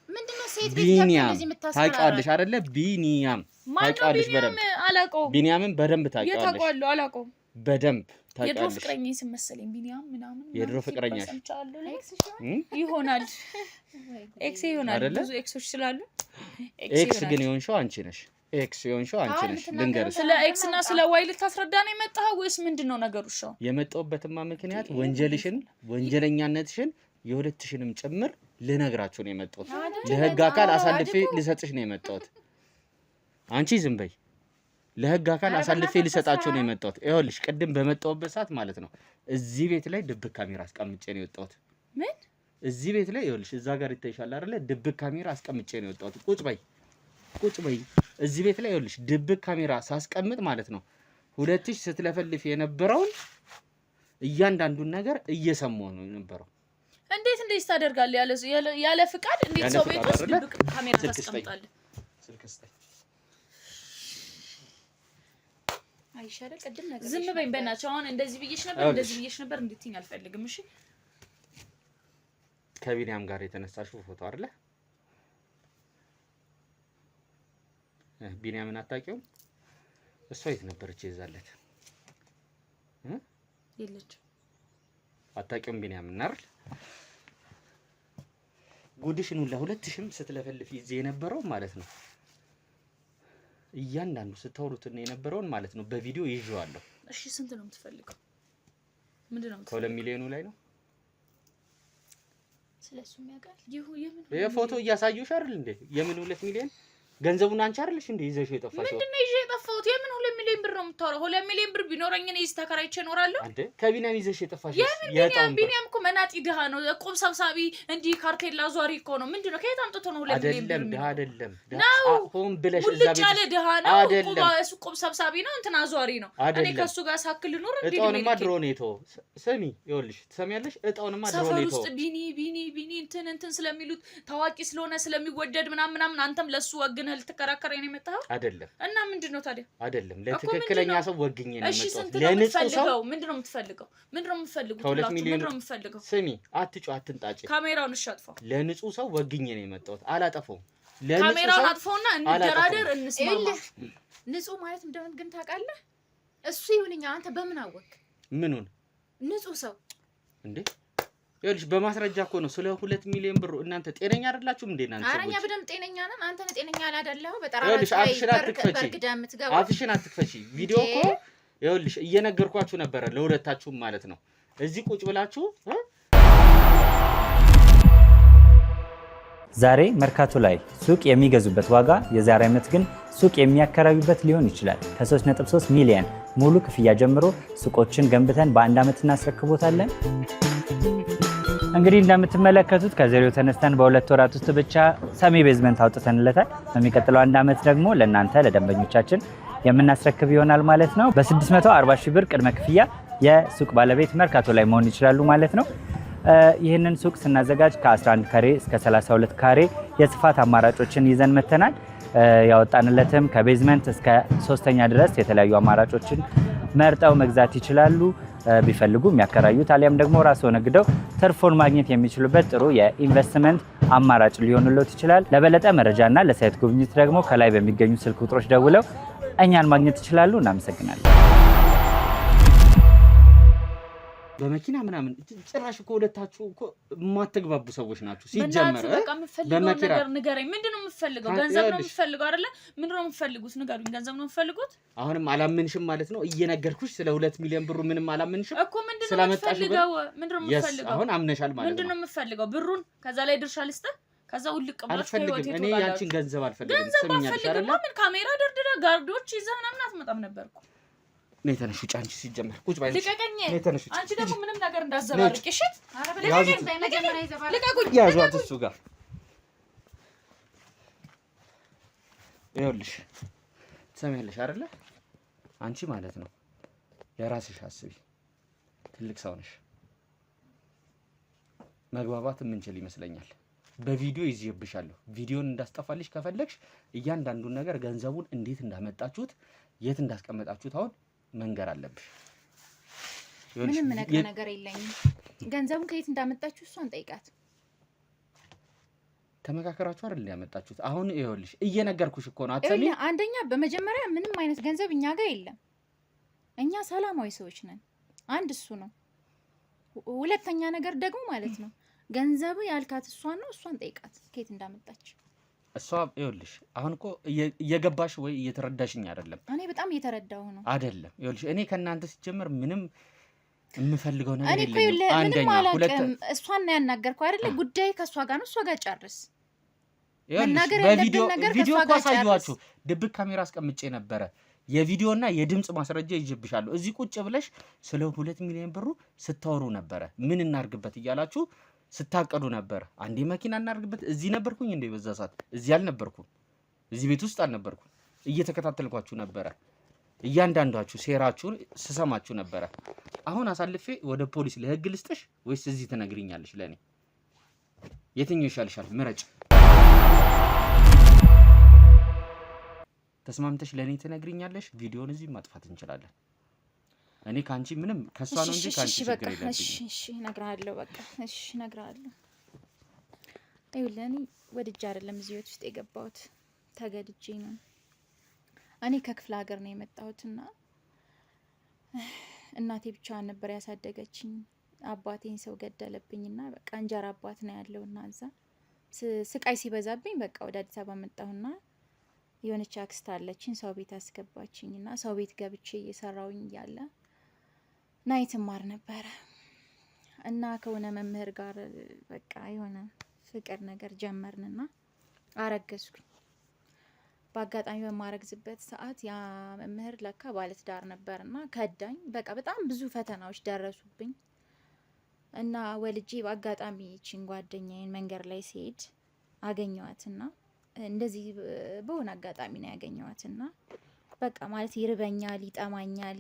ቢኒያም ታውቂዋለሽ አይደለ ቢኒያም ታውቂዋለሽ በደንብ አላውቀውም ቢኒያምን በደንብ ታውቂዋለሽ የታውቀዋለሁ አላውቀውም በደንብ ታውቂዋለሽ የድሮ ፍቅረኛዬ ሲመስለኝ ቢኒያም ምናምን የድሮ ፍቅረኛሽ ይሆናል ኤክስ ይሆናል ብዙ ኤክሶች ስላሉ ኤክስ ግን የሆንሽው አንቺ ነሽ ኤክስ የሆንሽው አንቺ ነሽ ልንገርሽ ስለ ኤክስ እና ስለ ዋይ ልታስረዳ ነው የመጣኸው ወይስ ምንድነው ነገሩ ሻው የመጣሁበትማ ምክንያት ወንጀለኛነትሽን የሁለትሽንም ጭምር ልነግራችሁ ነው የመጣሁት ለህግ አካል አሳልፌ ልሰጥሽ ነው የመጣሁት አንቺ ዝም በይ ለህግ አካል አሳልፌ ልሰጣችሁ ነው የመጣሁት ይኸውልሽ ቅድም በመጣሁበት ሰዓት ማለት ነው እዚህ ቤት ላይ ድብቅ ካሜራ አስቀምጬ ነው የወጣሁት ምን እዚህ ቤት ላይ ይኸውልሽ እዛ ጋር ይታይሻል አይደለ ድብቅ ካሜራ አስቀምጬ ነው የወጣሁት ቁጭ በይ እዚህ ቤት ላይ ይኸውልሽ ድብቅ ካሜራ ሳስቀምጥ ማለት ነው ሁለትሽ ስትለፈልፍ የነበረውን እያንዳንዱን ነገር እየሰማሁ ነው የነበረው እንዴት ታደርጋለህ ያለ ፍቃድ እንዴት ሰው ቤት ውስጥ ድብቅ ካሜራ ታስቀምጣለህ ስልክ ስጠኝ አይሻለ ቀድም ነገር ዝም በይ በእናትሽ አሁን እንደዚህ ብዬሽ ነበር እንድትይኝ አልፈልግም እሺ ከቢኒያም ጋር የተነሳሽው ፎቶ አይደለ ቢኒያምን አታውቂውም እሷ የት ነበረች የዛለት የለች አታውቂውም ቢኒያምን አይደል ጉድሽን ለሁለትሽም ስትለፈልፍ ይዜ የነበረው ማለት ነው እያንዳንዱ ስታወሩትና የነበረውን ማለት ነው በቪዲዮ ይዤዋለሁ እሺ ስንት ነው የምትፈልገው ምንድነው ከ2 ሚሊዮን ላይ ነው ስለሱ የሚያውቃል የምን የፎቶ እያሳዩሽ አይደል እንዴ የምን 2 ሚሊዮን ገንዘቡን አንቺ አይደልሽ እንዴ ይዘሽው የጠፋሽው ምንድነው ይዤ የጠፋሁት የምን 2 ሚሊዮን ብር ነው የምታወራው 2 ሚሊዮን ብር ቢኖረኝ እኔ እዚህ ተከራይቼ እኖራለሁ አንተ ከቢኒያም ይዘሽ የጠፋሽው ቢኒያም እኮ መናጢ ድሃ ነው ቁም ሰብሳቢ እንዲህ ካርቴል አዟሪ እኮ ነው ምንድነው ከየት አምጥቶ ነው 2 ሚሊዮን ብር ድሃ አይደለም ሆን ብለሽ እዛ ቤት ያለ ድሃ ነው እሱ ቁም ሰብሳቢ ነው እንትን አዟሪ ነው እኔ ከሱ ጋር ሳክል ኖር እንዴ እጣውንማ ድሮ ነው የተው ስሚ ይኸውልሽ ትሰሚያለሽ እጣውንማ ድሮ ነው የተው ሰፈር ውስጥ ቢኒ እንትን ስለሚሉት ታዋቂ ስለሆነ ስለሚወደድ ምናምን አንተም ለሱ ወግነህ ልትከራከር ነው የመጣው አይደለም እና ምንድነው ታዲያ አይደለም ለትክክለኛ ሰው ወግኜ ነው የመጣው እሺ ስንት ነው የምትፈልገው ምንድነው የምትፈልጉት ምንድነው የምትፈልገው ስሚ አትጩ አትንጣጪ ካሜራውን እሻጥፋው ለንጹህ ሰው ወግኜ ነው የመጣው አላጠፋውም ካሜራውን አጥፋውና እንደራደር እንስማማ ንጹህ ማለት እንደምን ግን ታውቃለህ እሱ ይሁንኛ አንተ በምን አወቅ ምኑን ንጹህ ሰው እንዴ ይኸውልሽ በማስረጃ እኮ ነው ስለ 2 ሚሊዮን ብር እናንተ ጤነኛ አይደላችሁም እንዴ እናንተ አረኛ በደም ጤነኛ ነን አንተ ጤነኛ አይደለህ በጠራራ አፍሽን አትክፈቺ ቪዲዮ እኮ ይኸውልሽ እየነገርኳችሁ ነበር ለሁለታችሁም ማለት ነው እዚህ ቁጭ ብላችሁ ዛሬ መርካቶ ላይ ሱቅ የሚገዙበት ዋጋ የዛሬ ዓመት ግን ሱቅ የሚያከራዩበት ሊሆን ይችላል ከ3.3 ሚሊዮን ሙሉ ክፍያ ጀምሮ ሱቆችን ገንብተን በአንድ ዓመት እናስረክቦታለን እንግዲህ እንደምትመለከቱት ከዜሮ ተነስተን በሁለት ወራት ውስጥ ብቻ ሰሚ ቤዝመንት አውጥተንለታል በሚቀጥለው አንድ ዓመት ደግሞ ለእናንተ ለደንበኞቻችን የምናስረክብ ይሆናል ማለት ነው በ640 ሺህ ብር ቅድመ ክፍያ የሱቅ ባለቤት መርካቶ ላይ መሆን ይችላሉ ማለት ነው ይህንን ሱቅ ስናዘጋጅ ከ11 ካሬ እስከ 32 ካሬ የስፋት አማራጮችን ይዘን መተናል ያወጣንለትም ከቤዝመንት እስከ 3ኛ ድረስ የተለያዩ አማራጮችን መርጠው መግዛት ይችላሉ ቢፈልጉ የሚያከራዩት አሊያም ደግሞ ራስዎ ነግደው ትርፎን ማግኘት የሚችሉበት ጥሩ የኢንቨስትመንት አማራጭ ሊሆንልዎት ይችላል ለበለጠ መረጃና ለሳይት ጉብኝት ደግሞ ከላይ በሚገኙ ስልክ ቁጥሮች ደውለው እኛን ማግኘት ይችላሉ እናመሰግናለን በመኪና ምናምን ጭራሽ እኮ ሁለታችሁ እኮ የማትግባቡ ሰዎች ናችሁ ሲጀመር በመኪና ነገር ንገረኝ ምንድነው የምትፈልገው ገንዘብ ነው የምትፈልገው አይደለ ምንድነው የምትፈልጉት ንገሩኝ ገንዘብ ነው የምትፈልጉት አሁንም አላመንሽም ማለት ነው እየነገርኩሽ ስለ 2 ሚሊዮን ብሩ ምንም አላመንሽም እኮ ምንድነው የምትፈልገው ምንድነው የምትፈልገው አሁን አምነሻል ማለት ነው ምንድነው የምትፈልገው ብሩን ከዛ ላይ ድርሻ ልስጥህ ከዛ ውልቅ ብላችሁ ከህይወቴ እኔ ያንቺን ገንዘብ አልፈልግም ስምኛለሽ አይደለ ምን ካሜራ ደርድራ ጋርዶች ይዘህ ምናምን አትመጣም ነበርኩ ነይ ተነሽ ውጭ። አንቺ ሲጀመር ቁጭ ባይ ልቀቀኝ። ነይ ተነሽ ውጭ። አንቺ ደግሞ ምንም ነገር እንዳዘባርቅ እሺ። ልቀቀኝ። በመጀመሪያ ይዘባል። ልቀቁኝ። ያዟት እሱ ጋር ይኸውልሽ፣ ትሰሚያለሽ አይደለ? አንቺ ማለት ነው ለራስሽ አስቢ። ትልቅ ሰው ነሽ። መግባባት የምንችል ይመስለኛል። በቪዲዮ ይዤብሻለሁ። ቪዲዮን እንዳስጠፋልሽ ከፈለግሽ እያንዳንዱን ነገር ገንዘቡን እንዴት እንዳመጣችሁት የት እንዳስቀመጣችሁት አሁን መንገር አለብሽ። ምንም ነገር የለኝም። ገንዘቡን ከየት እንዳመጣችሁ እሷን ጠይቃት። ተመካከራችሁ አይደል ያመጣችሁት? አሁን ይኸውልሽ እየነገርኩሽ እኮ ነው። አትሰሚ? አንደኛ በመጀመሪያ ምንም አይነት ገንዘብ እኛ ጋር የለም። እኛ ሰላማዊ ሰዎች ነን። አንድ እሱ ነው። ሁለተኛ ነገር ደግሞ ማለት ነው ገንዘቡ ያልካት እሷን ነው። እሷን ጠይቃት ከየት እንዳመጣች። እሷ ይኸውልሽ አሁን እኮ እየገባሽ ወይ እየተረዳሽኝ አይደለም? እኔ በጣም እየተረዳሁ ነው። አይደለም ይኸውልሽ እኔ ከእናንተ ሲጀምር ምንም የምፈልገው ነገር የለም። እኔ እኮ ምንም አላውቅም። እሷን ነው ያናገርከው አይደለ? ጉዳይ ከእሷ ጋር ነው። እሷ ጋር ጨርስ። መናገር ያለብን ነገር ከእሷ ጋር ጨርስ። ድብቅ ካሜራ አስቀምጬ ነበረ። የቪዲዮና የድምጽ ማስረጃ ይዤብሻለሁ። እዚህ ቁጭ ብለሽ ስለ 2 ሚሊዮን ብሩ ስታወሩ ነበረ። ምን እናርግበት እያላችሁ ስታቀዱ ነበር። አንዴ መኪና እናርግበት። እዚህ ነበርኩኝ እንዴ? በዛ ሰዓት እዚህ አልነበርኩም። እዚህ ቤት ውስጥ አልነበርኩም። እየተከታተልኳችሁ ነበረ። እያንዳንዳችሁ ሴራችሁን ስሰማችሁ ነበረ። አሁን አሳልፌ ወደ ፖሊስ ለህግ ልስጥሽ ወይስ እዚህ ትነግሪኛለሽ? ለኔ የትኛው ይሻልሻል? ምረጭ። ተስማምተሽ ለኔ ትነግሪኛለሽ? ቪዲዮን እዚህ ማጥፋት እንችላለን። እኔ ካንቺ ምንም ከሷ ነው እንጂ ካንቺ ችግር የለብኝም። እሺ እነግርሃለሁ። በቃ እሺ እነግርሃለሁ። ይኸውልህ እኔ ወድጄ አይደለም እዚህ ቤት ውስጥ የገባሁት፣ ተገድጄ ነው። እኔ ከክፍለ ሀገር ነው የመጣሁትና እናቴ ብቻዋን ነበር ያሳደገችኝ። አባቴን ሰው ገደለብኝና በቃ እንጀራ አባት ነው ያለውና እዛ ስቃይ ሲበዛብኝ በቃ ወደ አዲስ አበባ መጣሁና የሆነች አክስት አለችኝ፣ ሰው ቤት አስገባችኝና ሰው ቤት ገብቼ እየሰራውኝ እያለ ናይት ማር ነበረ እና ከሆነ መምህር ጋር በቃ የሆነ ፍቅር ነገር ጀመርንና አረገዝኩኝ። በአጋጣሚ በማረግዝበት ሰዓት ያ መምህር ለካ ባለትዳር ነበርና ከዳኝ። በቃ በጣም ብዙ ፈተናዎች ደረሱብኝ እና ወልጄ በአጋጣሚ ይቺን ጓደኛዬን መንገድ ላይ ሲሄድ አገኘዋትና እንደዚህ በሆነ አጋጣሚ ነው ያገኘዋትና በቃ ማለት ይርበኛል፣ ይጠማኛል፣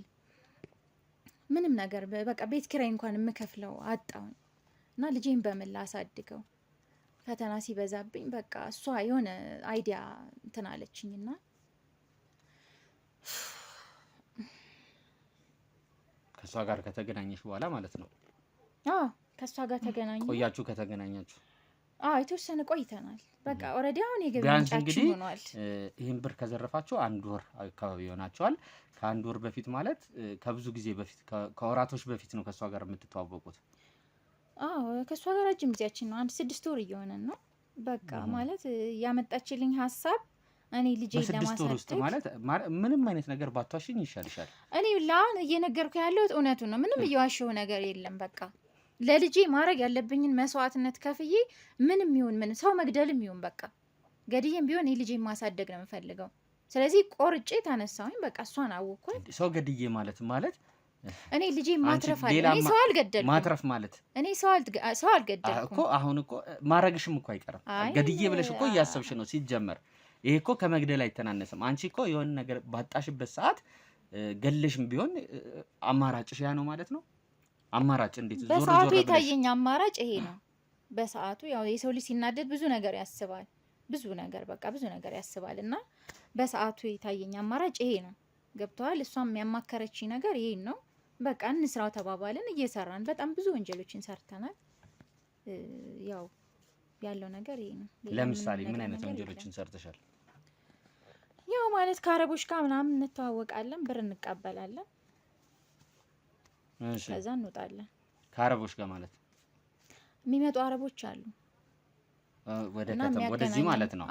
ምንም ነገር በቃ ቤት ኪራይ እንኳን የምከፍለው አጣሁኝ እና ልጄን በምን ላሳድገው? ፈተና ሲበዛብኝ በቃ እሷ የሆነ አይዲያ እንትን አለችኝና ከሷ ጋር ከተገናኘሽ በኋላ ማለት ነው? አዎ ከሷ ጋር ተገናኘ። ቆያችሁ ከተገናኛችሁ? አዎ የተወሰነ ቆይተናል። በቃ ኦልሬዲ አሁን የገቢ ምንጫችን ሆኗል። ይሄን ብር ከዘረፋችሁ 1 ወር አካባቢ ይሆናችኋል። ከ1 ወር በፊት ማለት ከብዙ ጊዜ በፊት ከወራቶች በፊት ነው ከሷ ጋር የምትተዋወቁት? አዎ ከሷ ጋር ረጅም ጊዜያችን ነው። 6 ወር እየሆነን ነው። በቃ ማለት ያመጣችልኝ ሀሳብ እኔ ልጄ ለማሳደግ 6 ወር ውስጥ ማለት ምንም አይነት ነገር ባቷሽኝ ይሻልሻል። እኔ ላን እየነገርኩ ያለሁት እውነቱን ነው። ምንም እየዋሸሁ ነገር የለም። በቃ ለልጄ ማድረግ ያለብኝን መስዋዕትነት ከፍዬ ምንም ይሁን ምን ሰው መግደልም ይሁን በቃ ገድዬም ቢሆን የልጄ ማሳደግ ነው የምፈልገው። ስለዚህ ቆርጬ ተነሳሁኝ። በቃ እሷን አወኳት። ሰው ገድዬ ማለት እኔ ልጄ ማትረፍ አለ። እኔ ሰው አልገደልኩም። ማትረፍ ማለት እኔ ሰው አልገደልኩም እኮ። አሁን እኮ ማረግሽም እኮ አይቀርም። ገድዬ ብለሽ እኮ እያሰብሽ ነው ሲጀመር። ይሄ እኮ ከመግደል አይተናነስም። አንቺ እኮ የሆነ ነገር ባጣሽበት ሰዓት ገለሽም ቢሆን አማራጭሽ ያ ነው ማለት ነው። አማራጭ እንዴት ዞር ዞር በሰዓቱ የታየኝ አማራጭ ይሄ ነው። በሰዓቱ ያው የሰው ልጅ ሲናደድ ብዙ ነገር ያስባል። ብዙ ነገር ያስባል እና በሰዓቱ የታየኝ አማራጭ ይሄ ነው። ገብተዋል። እሷም ያማከረችኝ ነገር ይሄ ነው። በቃ እንስራው ተባባልን፣ እየሰራን በጣም ብዙ ወንጀሎችን ሰርተናል። ያው ያለው ነገር ይሄ ነው። ለምሳሌ ምን አይነት ወንጀሎችን ሰርተሻል? ያው ማለት ከአረቦች ጋር ምናምን እንተዋወቃለን፣ ብር እንቀበላለን፣ እሺ ከዛ እንወጣለን። ከአረቦች ጋር ማለት የሚመጡ አረቦች አሉ ወደ ከተማ ወደዚህ ማለት ነው።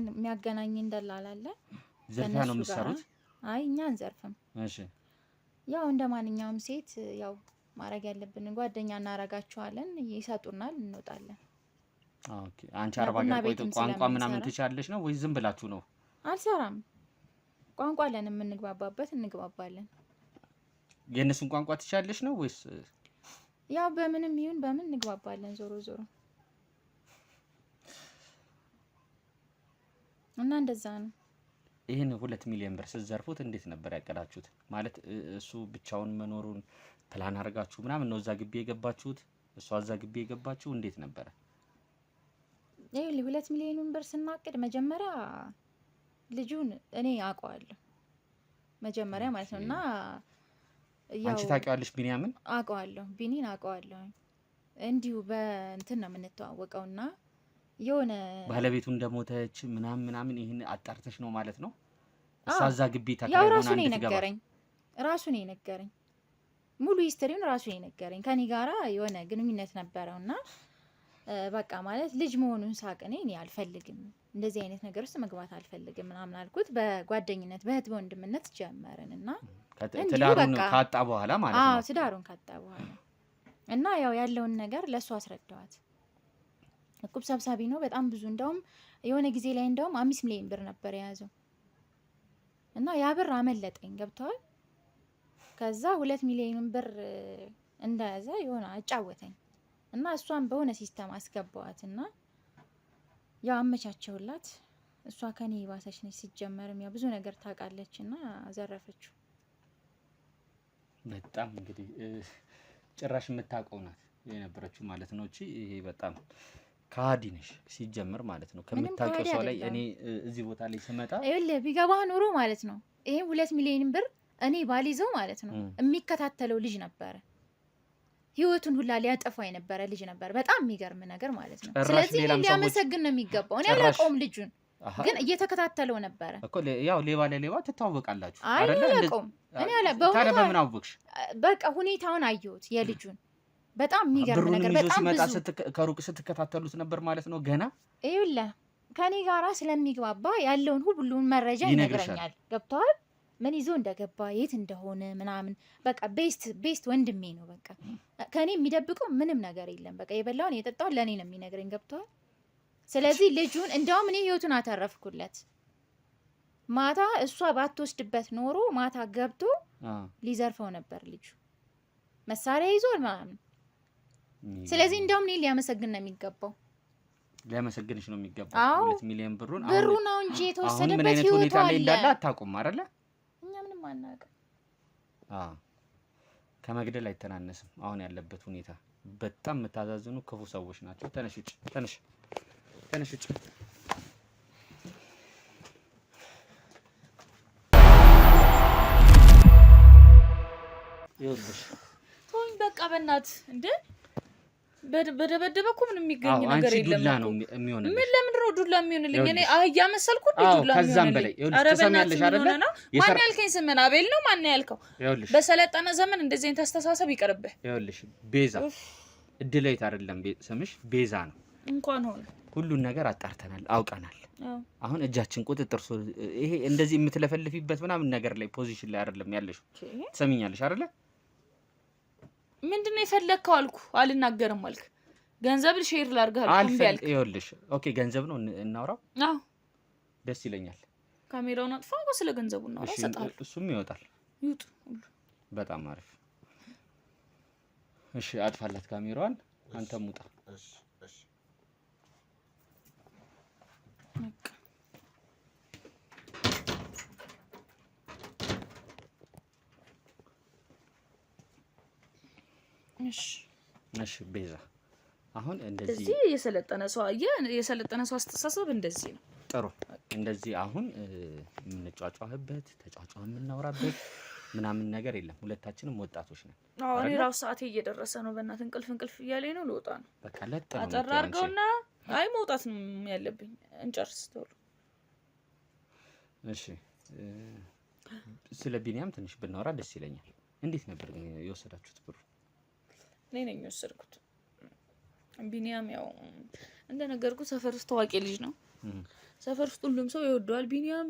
የሚያገናኝ እንደላላለ ዘርፊያ ነው የምትሰሩት? አይ እኛ አንዘርፍም። እሺ ያው እንደ ማንኛውም ሴት ያው ማድረግ ያለብን ጓደኛ እናረጋቸዋለን፣ ይሰጡናል፣ እንወጣለን። ኦኬ። አንቺ አረብ ሀገር ቆይቶ ቋንቋ ምናምን ትችያለሽ ነው ወይ ዝም ብላችሁ ነው? አልሰራም። ቋንቋ ለን የምንግባባበት እንግባባለን። የእነሱን ቋንቋ ትችያለሽ ነው ወይስ? ያው በምንም ይሁን በምን እንግባባለን ዞሮ ዞሮ እና እንደዛ ነው። ይህን 2 ሚሊዮን ብር ስትዘርፉት እንዴት ነበር ያቀዳችሁት? ማለት እሱ ብቻውን መኖሩን ፕላን አድርጋችሁ ምናምን ነው እዛ ግቢ የገባችሁት? እሷ እዛ ግቢ የገባችሁ እንዴት ነበረ? ይሄ 2 ሚሊዮን ብር ስናቅድ መጀመሪያ ልጁን እኔ አውቀዋለሁ መጀመሪያ ማለት ነውና አንቺ ታውቂዋለሽ ቢኒያምን? አውቀዋለሁ፣ ቢኒን አውቀዋለሁ። እንዲሁ በእንትን ነው የምንተዋወቀውና የሆነ ባለቤቱ እንደሞተች ምናምን ይሄን አጣርተሽ ነው ማለት ነው? እሷ እዛ ግቢ ያው ተከራይና ራሱ ነው እንድትገባ የነገረኝ ሙሉ ሂስትሪውን ራሱ ነው የነገረኝ። ከኔ ጋራ የሆነ ግንኙነት ነበረውና በቃ ማለት ልጅ መሆኑን ሳቅኔ እኔ አልፈልግም፣ እንደዚህ አይነት ነገር ውስጥ መግባት አልፈልግም ምናምን አልኩት። በጓደኝነት በእህት በወንድምነት ጀመርንና ትዳሩን ካጣ በኋላ ማለት ነው? አዎ ትዳሩን ካጣ በኋላ እና ያው ያለውን ነገር ለሱ አስረዳዋት። እቁብ ሰብሳቢ ነው በጣም ብዙ፣ እንደውም የሆነ ጊዜ ላይ እንደውም 5 ሚሊዮን ብር ነበር የያዘው እና ያ ብር አመለጠኝ። ገብተዋል። ከዛ 2 ሚሊዮን ብር እንደያዘ የሆነ አጫወተኝ እና እሷን በሆነ ሲስተም አስገባዋት እና ያው አመቻቸውላት። እሷ ከኔ ባሰች ነች ሲጀመርም ያው ብዙ ነገር ታውቃለች እና ዘረፈችው። በጣም እንግዲህ ጭራሽ የምታውቀው ናት የነበረችው ማለት ነው። እቺ ይሄ በጣም ካዲ ነሽ ሲጀመር ማለት ነው። ከምታውቀው ሰው ላይ እኔ እዚህ ቦታ ላይ ስመጣ ይኸውልህ ቢገባ ኖሮ ማለት ነው ይሄ 2 ሚሊዮን ብር እኔ ባሊዘው ማለት ነው የሚከታተለው ልጅ ነበረ። ህይወቱን ሁላ ሊያጠፋ የነበረ ልጅ ነበር። በጣም የሚገርም ነገር ማለት ነው። ስለዚህ ሊያመሰግን ነው የሚገባው። እኔ አላውቀውም ልጁን ግን እየተከታተለው ነበረ እኮ። ያው ሌባ ለሌባ ትታወቃላችሁ አይደል? እኔ ታዲያ በምን አወቅሽ? በቃ ሁኔታውን አየሁት የልጁን። በጣም የሚገርም ነገር በጣም ብዙ ከሩቅ ስትከታተሉት ነበር ማለት ነው። ገና ይኸውልህ ከኔ ጋራ ስለሚግባባ ያለውን ሁሉን መረጃ ይነግረኛል። ገብቷል? ምን ይዞ እንደገባ የት እንደሆነ ምናምን በቃ ቤስት ወንድሜ ነው። በቃ ከኔ የሚደብቀው ምንም ነገር የለም። በቃ የበላውን የጠጣውን ለኔ ነው የሚነግረኝ። ገብቷል? ስለዚህ ልጁን እንደውም እኔ ህይወቱን አተረፍኩለት። ማታ እሷ ባትወስድበት ኖሮ ማታ ገብቶ ሊዘርፈው ነበር ልጁ፣ መሳሪያ ይዞል ምናምን። ስለዚህ እንደውም እኔ ሊያመሰግን ነው የሚገባው። ሊያመሰግንሽ ነው የሚገባው። 2 ሚሊዮን ብሩ ነው እንጂ የተወሰደበት ህይወቱ ሁኔታ ላይ እንዳለ አታውቁም አይደለ? እኛ ምንም አናውቅም። ከመግደል አይተናነስም አሁን ያለበት ሁኔታ። በጣም የምታዛዝኑ ክፉ ሰዎች ናቸው። ተነሽ ውጭ፣ ተነሽ ውጭ። ይኸውልሽ ተወኝ በቃ በእናትህ እንደ በደበደበ እኮ ምንም የሚገኝ ነገር የለም። ዱላ ነው የሚሆነው። ምን ለምን ነው ዱላ የሚሆንልኝ? እኔ አህያ መሰልኩ እንዴ ዱላ የሚሆንልኝ? ከዛም በላይ ይኸውልሽ ተሰሚያለሽ አይደለ? ማን ያልከኝ ስምን አቤል ነው ማን ያልከው? በሰለጠነ ዘመን እንደዚህ አይነት አስተሳሰብ ይቀርብህ። ይኸውልሽ ቤዛ እድለይት አይደለም ስምሽ ቤዛ ነው። እንኳን ሆነ ሁሉን ነገር አጣርተናል፣ አውቀናል። አሁን እጃችን ቁጥጥር ይሄ እንደዚህ የምትለፈልፊበት ምናምን ነገር ላይ ፖዚሽን ላይ አይደለም ያለሽው። ትሰሚኛለሽ አይደለ? ምንድነው የፈለግከው አልኩ። አልናገርም አልክ። ገንዘብ ሼር ላድርግህ አልኩ። እምቢ አልክ። ይኸውልሽ ኦኬ ገንዘብ ነው እናውራው። አዎ ደስ ይለኛል። ካሜራውን አጥፋው፣ ስለ ገንዘቡ ነው አሰጣለሁ። እሱም ይወጣል። ይውጡ። በጣም አሪፍ። እሺ አጥፋላት ካሜራዋን፣ አንተም ውጣ። እሺ እሺ ቤዛ አሁን እንደዚህ የሰለጠነ ሰው አስተሳሰብ እንደዚህ ነው። ጥሩ እንደዚህ አሁን የምንጫጫህበት ተጫጫ የምናወራበት ምናምን ነገር የለም። ሁለታችንም ወጣቶች ነን። አዎ እኔ ራሱ ሰዓቴ እየደረሰ ነው። በእናትህ እንቅልፍ እያለኝ ነው። ልወጣ ነው። በቃ ለጥ ነው አጠር አድርገውና አይ መውጣት ነው ያለብኝ። እንጨርስ ቶሎ። እሺ ስለ ቢኒያም ትንሽ ብናወራ ደስ ይለኛል። እንዴት ነበር ግን የወሰዳችሁት ብሩ? እኔ ነኝ የወሰድኩት። ቢኒያም ያው እንደነገርኩት ሰፈር ውስጥ ታዋቂ ልጅ ነው። ሰፈር ውስጥ ሁሉም ሰው ይወደዋል። ቢኒያም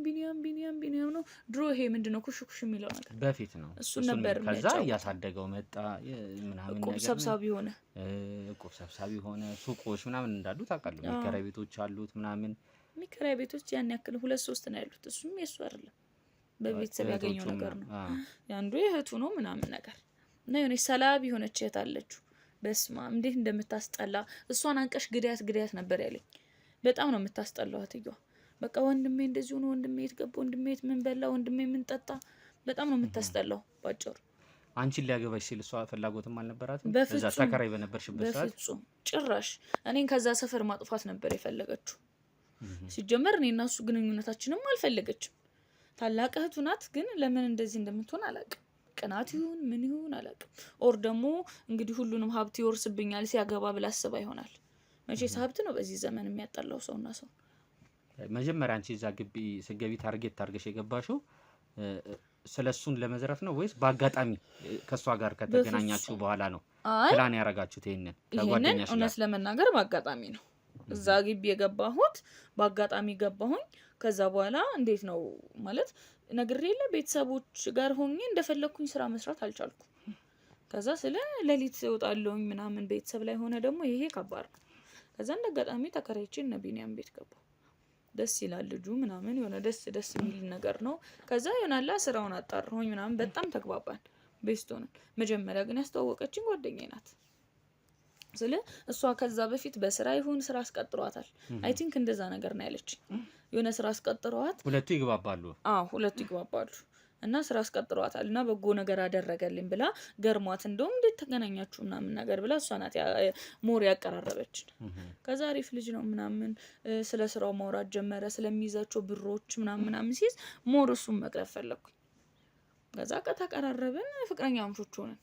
ነው። ድሮ ይሄ ምንድነው ኩሽ የሚለው ነገር በፊት ነው። እሱ ነበር። ከዛ እያሳደገው መጣ ምናምን ነገር። እቁብ ሰብሳቢ ሆነ። ሱቆች ምናምን እንዳሉ ታውቃለህ። የሚከራይ ቤቶች አሉት ምናምን። የሚከራይ ቤቶች ያን ያክል 2-3 ነው ያሉት። እሱም የሱ አይደለም በቤተሰብ ያገኘው ነገር ነው። ያንዱ እህቱ ነው ምናምን ነገር እና የሆነች ሰላቢ የሆነች እህት አለችው። በስማም እንዴት እንደምታስጠላ እሷን አንቀሽ ግዳያት ነበር ያለኝ። በጣም ነው የምታስጠላው እህትየዋ። በቃ ወንድሜ እንደዚህ ሆኖ ወንድሜ የት ገባ፣ ወንድሜ የት ምን በላ፣ ወንድሜ ምን ጠጣ፣ በጣም ነው የምታስጠላው ባጭሩ። አንቺን ሊያገባሽ ሲል እሷ ፍላጎትም አልነበራትም? በዛ ተከራይ በነበርሽበት ሰዓት በፍጹም ጭራሽ እኔን ከዛ ሰፈር ማጥፋት ነበር የፈለገችው። ሲጀመር እኔ እና እሱ ግንኙነታችንም አልፈለገችም። ታላቅ እህቱ ናት፣ ግን ለምን እንደዚህ እንደምትሆን አላውቅም። ቅናት ይሁን ምን ይሁን አላውቅም። ኦር ደግሞ እንግዲህ ሁሉንም ሀብት ይወርስብኛል ሲያገባ ብላ አስባ ይሆናል። መቼስ ሀብት ነው በዚህ ዘመን የሚያጣላው ሰውና ሰው። መጀመሪያ አንቺ እዛ ግቢ ስገቢ ታርጌት ታርገሽ የገባሽው ስለሱን ለመዝረፍ ነው ወይስ በአጋጣሚ ከሷ ጋር ከተገናኛችሁ በኋላ ነው ፕላን ያረጋችሁት? ይሄንን ከጓደኛሽ ጋር? እውነት ለመናገር በአጋጣሚ ነው እዛ ግቢ የገባሁት። በአጋጣሚ ገባሁኝ። ከዛ በኋላ እንዴት ነው ማለት ነግሬለ ቤተሰቦች ጋር ሆኜ እንደፈለኩኝ ስራ መስራት አልቻልኩም። ከዛ ስለ ሌሊት እወጣለሁኝ ምናምን ቤተሰብ ላይ ሆነ ደግሞ ይሄ ከባድ ነው። ከዛ እንደአጋጣሚ ተከራይቼ እነ ቢኒያም ቤት ገባሁ። ደስ ይላል ልጁ ምናምን የሆነ ደስ የሚል ነገር ነው። ከዛ ይሆናላ ስራውን አጣራሁኝ ምናምን በጣም ተግባባን ቤስት ሆነን። መጀመሪያ ግን ያስተዋወቀችኝ ጓደኛዬ ናት። ስለ እሷ ከዛ በፊት በስራ ይሁን ስራ አስቀጥሯታል። አይ ቲንክ እንደዛ ነገር ነው ያለችኝ። የሆነ ስራ አስቀጥሯት ሁለቱ ይግባባሉ። ሁለቱ ይግባባሉ እና ስራ አስቀጥሯታል እና በጎ ነገር አደረገልኝ ብላ ገርሟት እንደውም እንዴት ተገናኛችሁ ምናምን ነገር ብላ እሷ ናት ሞር ያቀራረበችን። ከዛ አሪፍ ልጅ ነው ምናምን ስለ ስራው ማውራት ጀመረ። ስለሚይዛቸው ብሮች ምናምን ሲይዝ ሞር እሱን መቅረብ ፈለኩኝ። ከዛ ተቀራረብን፣ ፍቅረኛ አምሾች ሆነን።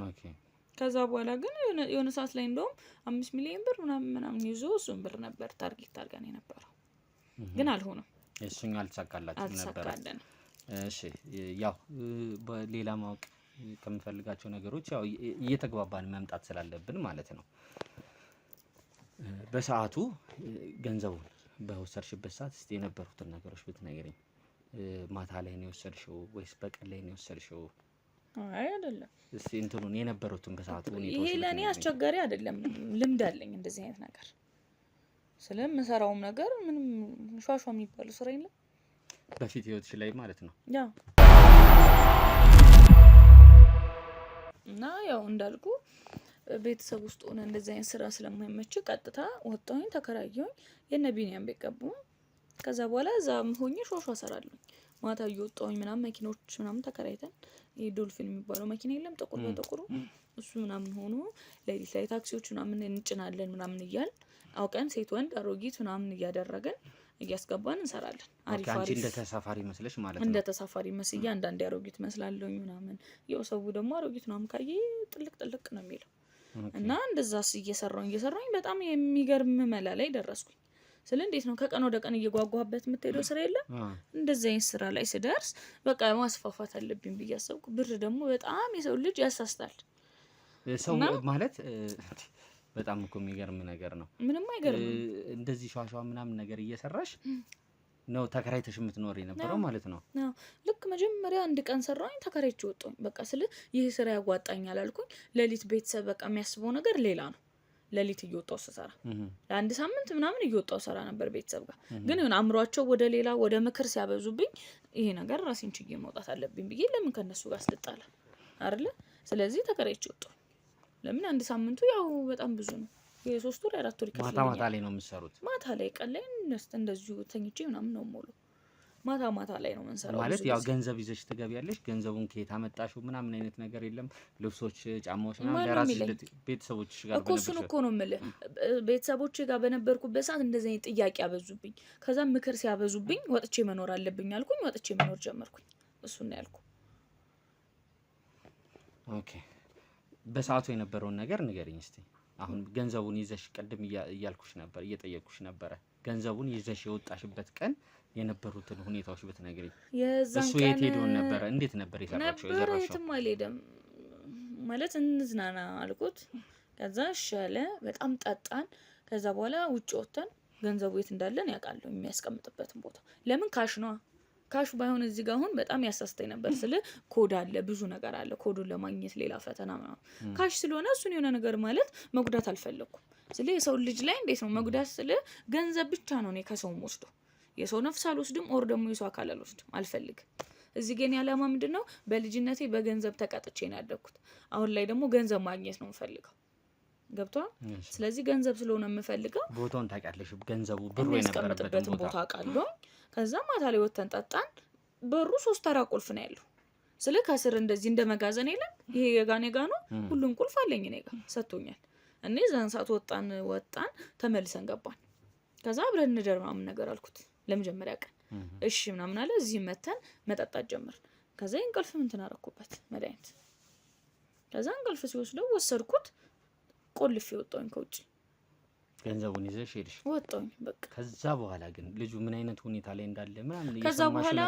ኦኬ። ከዛ በኋላ ግን የሆነ ሰዓት ላይ እንደውም 5 ሚሊዮን ብር ምናምን ይዞ እሱን ብር ነበር ታርጌት አድርገን የነበረው፣ ግን አልሆነም። እሱኛ አልተሳካላችሁም ነበር? እሺ። ያው በሌላ ማወቅ ከምፈልጋቸው ነገሮች ያው እየተግባባን መምጣት ስላለብን ማለት ነው። በሰዓቱ ገንዘቡን በወሰድሽበት ሰዓት እስቲ የነበሩትን ነገሮች ብትነግሪኝ። ማታ ላይ ነው የወሰድሽው ወይስ በቀን ላይ ነው የወሰድሽው? አይ አይደለም። እስቲ እንትኑን የነበሩትን በሰዓቱ ይሄ ለኔ አስቸጋሪ አይደለም። ልምድ አለኝ እንደዚህ አይነት ነገር ስለምሰራውም ነገር ምንም ሿሿ የሚባሉ ስራ የለም በፊት ህይወትሽ ላይ ማለት ነው። ያው እና ያው እንዳልኩ ቤተሰብ ውስጥ ሆነ እንደዚህ አይነት ስራ ስለማይመች ቀጥታ ወጣሁኝ፣ ተከራየሁኝ፣ የነ ቢኒያም ቤት ገባሁ። ከዛ በኋላ እዛም ሆኜ ሿሿ እሰራለሁ። ማታ እየወጣሁኝ ምናምን መኪኖች ምናምን ተከራይተን ይሄ ዶልፊን የሚባለው መኪና የለም ጥቁር በጥቁሩ እሱ ምናምን ሆኖ ሌሊት ላይ ታክሲዎች ምናምን እንጭናለን ምናምን እያል አውቀን ሴት ወንድ አሮጊት ምናምን እያደረገን እያስገባን እንሰራለን። አሪፍ አንቺ እንደ ተሳፋሪ መስለሽ ማለት ነው? እንደ ተሳፋሪ መስያ አንዳንዴ አሮጊት መስላለሁኝ ምናምን። ያው ሰው ደግሞ አሮጊት ምናምን ካየ ጥልቅ ነው የሚለው እና እንደዛስ እየሰራሁኝ በጣም የሚገርም መላ ላይ ደረስኩኝ። ስለ እንዴት ነው ከቀን ወደ ቀን እየጓጓበት የምትሄደው ስራ የለም። እንደዚህ አይነት ስራ ላይ ስደርስ በቃ ማስፋፋት አለብኝ ብዬ አሰብኩ። ብር ደግሞ በጣም የሰው ልጅ ያሳስታል። ሰው ማለት በጣም እኮ የሚገርም ነገር ነው። ምንም አይገርም። እንደዚህ ሿሿ ምናምን ነገር እየሰራሽ ነው ተከራይተሽ የምትኖር የነበረው ማለት ነው? አዎ። ልክ መጀመሪያ አንድ ቀን ሰራሁኝ፣ ተከራይቼ ወጣሁኝ። በቃ ስለ ይህ ስራ ያዋጣኛል አልኩኝ። ሌሊት ቤተሰብ በቃ የሚያስበው ነገር ሌላ ነው። ሌሊት እየወጣሁ ስሰራ ለአንድ ሳምንት ምናምን እየወጣሁ ሰራ ነበር ቤተሰብ ጋር። ግን ይሁን አምሯቸው ወደ ሌላ ወደ ምክር ሲያበዙብኝ ይሄ ነገር ራሴን ችዬ መውጣት አለብኝ ብዬ ለምን ከነሱ ጋር አስልጣለ አይደለ? ስለዚህ ተከራይቼ ወጣሁ። ለምን አንድ ሳምንቱ ያው በጣም ብዙ ነው። የ3 ወር 4 ወር ይከፍላል። ማታ ላይ ነው የምትሰሩት? ማታ ላይ ቀን ላይ እንደዚሁ ተኝቼ ምናምን ነው ሞሉ። ማታ ላይ ነው የምንሰራው። ማለት ያው ገንዘብ ይዘሽ ትገቢያለሽ። ገንዘቡን ከየት አመጣሽው ምናምን አይነት ነገር የለም? ልብሶች፣ ጫማዎች ምናምን ለራስሽ ቤተሰቦችሽ ጋር እኮ እሱን እኮ ነው የምልህ። ቤተሰቦቼ ጋር በነበርኩበት ሰዓት እንደዚህ አይነት ጥያቄ ያበዙብኝ። ከዛ ምክር ሲያበዙብኝ ወጥቼ መኖር አለብኝ አልኩኝ። ወጥቼ መኖር ጀመርኩኝ። እሱን ነው ያልኩ። ኦኬ። በሰዓቱ የነበረውን ነገር ንገሪኝ እስቲ። አሁን ገንዘቡን ይዘሽ ቀድም እያልኩሽ ነበር፣ እየጠየቅኩሽ ነበረ። ገንዘቡን ይዘሽ የወጣሽበት ቀን የነበሩትን ሁኔታዎች ብትነግሪኝ። እሱ የት ሄዶ ነበር? እንዴት ነበር የሰራችው? የትም አልሄደም ማለት እንዝናና አልኩት። ከዛ ሻለ በጣም ጠጣን። ከዛ በኋላ ውጭ ወጥተን ገንዘቡ የት እንዳለን ያውቃለሁ፣ የሚያስቀምጥበትን ቦታ። ለምን ካሽ ነው። ካሽ ባይሆን እዚህ ጋር አሁን በጣም ያሳስተኝ ነበር። ስለ ኮድ አለ፣ ብዙ ነገር አለ። ኮዱን ለማግኘት ሌላ ፈተና ነው። ካሽ ስለሆነ እሱን የሆነ ነገር ማለት መጉዳት አልፈለኩም። ስለ የሰው ልጅ ላይ እንዴት ነው መጉዳት? ስለ ገንዘብ ብቻ ነው እኔ ከሰውም ወስዶ የሰው ነፍስ አልወስድም፣ ኦር ደግሞ የሰው አካል አልወስድም፣ አልፈልግም። እዚህ ግን ያለማ ምንድነው በልጅነቴ በገንዘብ ተቀጥቼ ነው ያደግኩት። አሁን ላይ ደግሞ ገንዘብ ማግኘት ነው የምፈልገው። ገብቷል? ስለዚህ ገንዘብ ስለሆነ የምፈልገው ቦታውን ታውቂያለሽ፣ ገንዘቡ ብሩ የነበረበትን ቦታ አውቃለሁ። ከዛ ማታ ላይ ወተን ጠጣን። በሩ 3 ተራ ቁልፍ ነው ያለው። ስለ ከስር እንደዚህ እንደ መጋዘን የለም ይሄ የጋኔ ጋ ነው። ሁሉም ቁልፍ አለኝ እኔ ጋር ሰጥቶኛል። እኔ ዛን ሰዓት ወጣን ተመልሰን ገባን። ከዛ አብረን እንደር ምናምን ነገር አልኩት ለመጀመሪያ ቀን። እሺ ምናምን አለ። እዚህ መተን መጠጣት ጀመርን። ከዛ እንቅልፍ ምን ተናረኩበት መድኃኒት። ከዛ እንቅልፍ ሲወስደው ወሰድኩት። ቆልፌ ወጣሁኝ ከውጭ። ገንዘቡን ይዘሽ ሄድሽ? ወጣሁኝ በቃ። ከዛ በኋላ ግን ልጁ ምን አይነት ሁኔታ ላይ እንዳለ ምናምን ከዛ በኋላ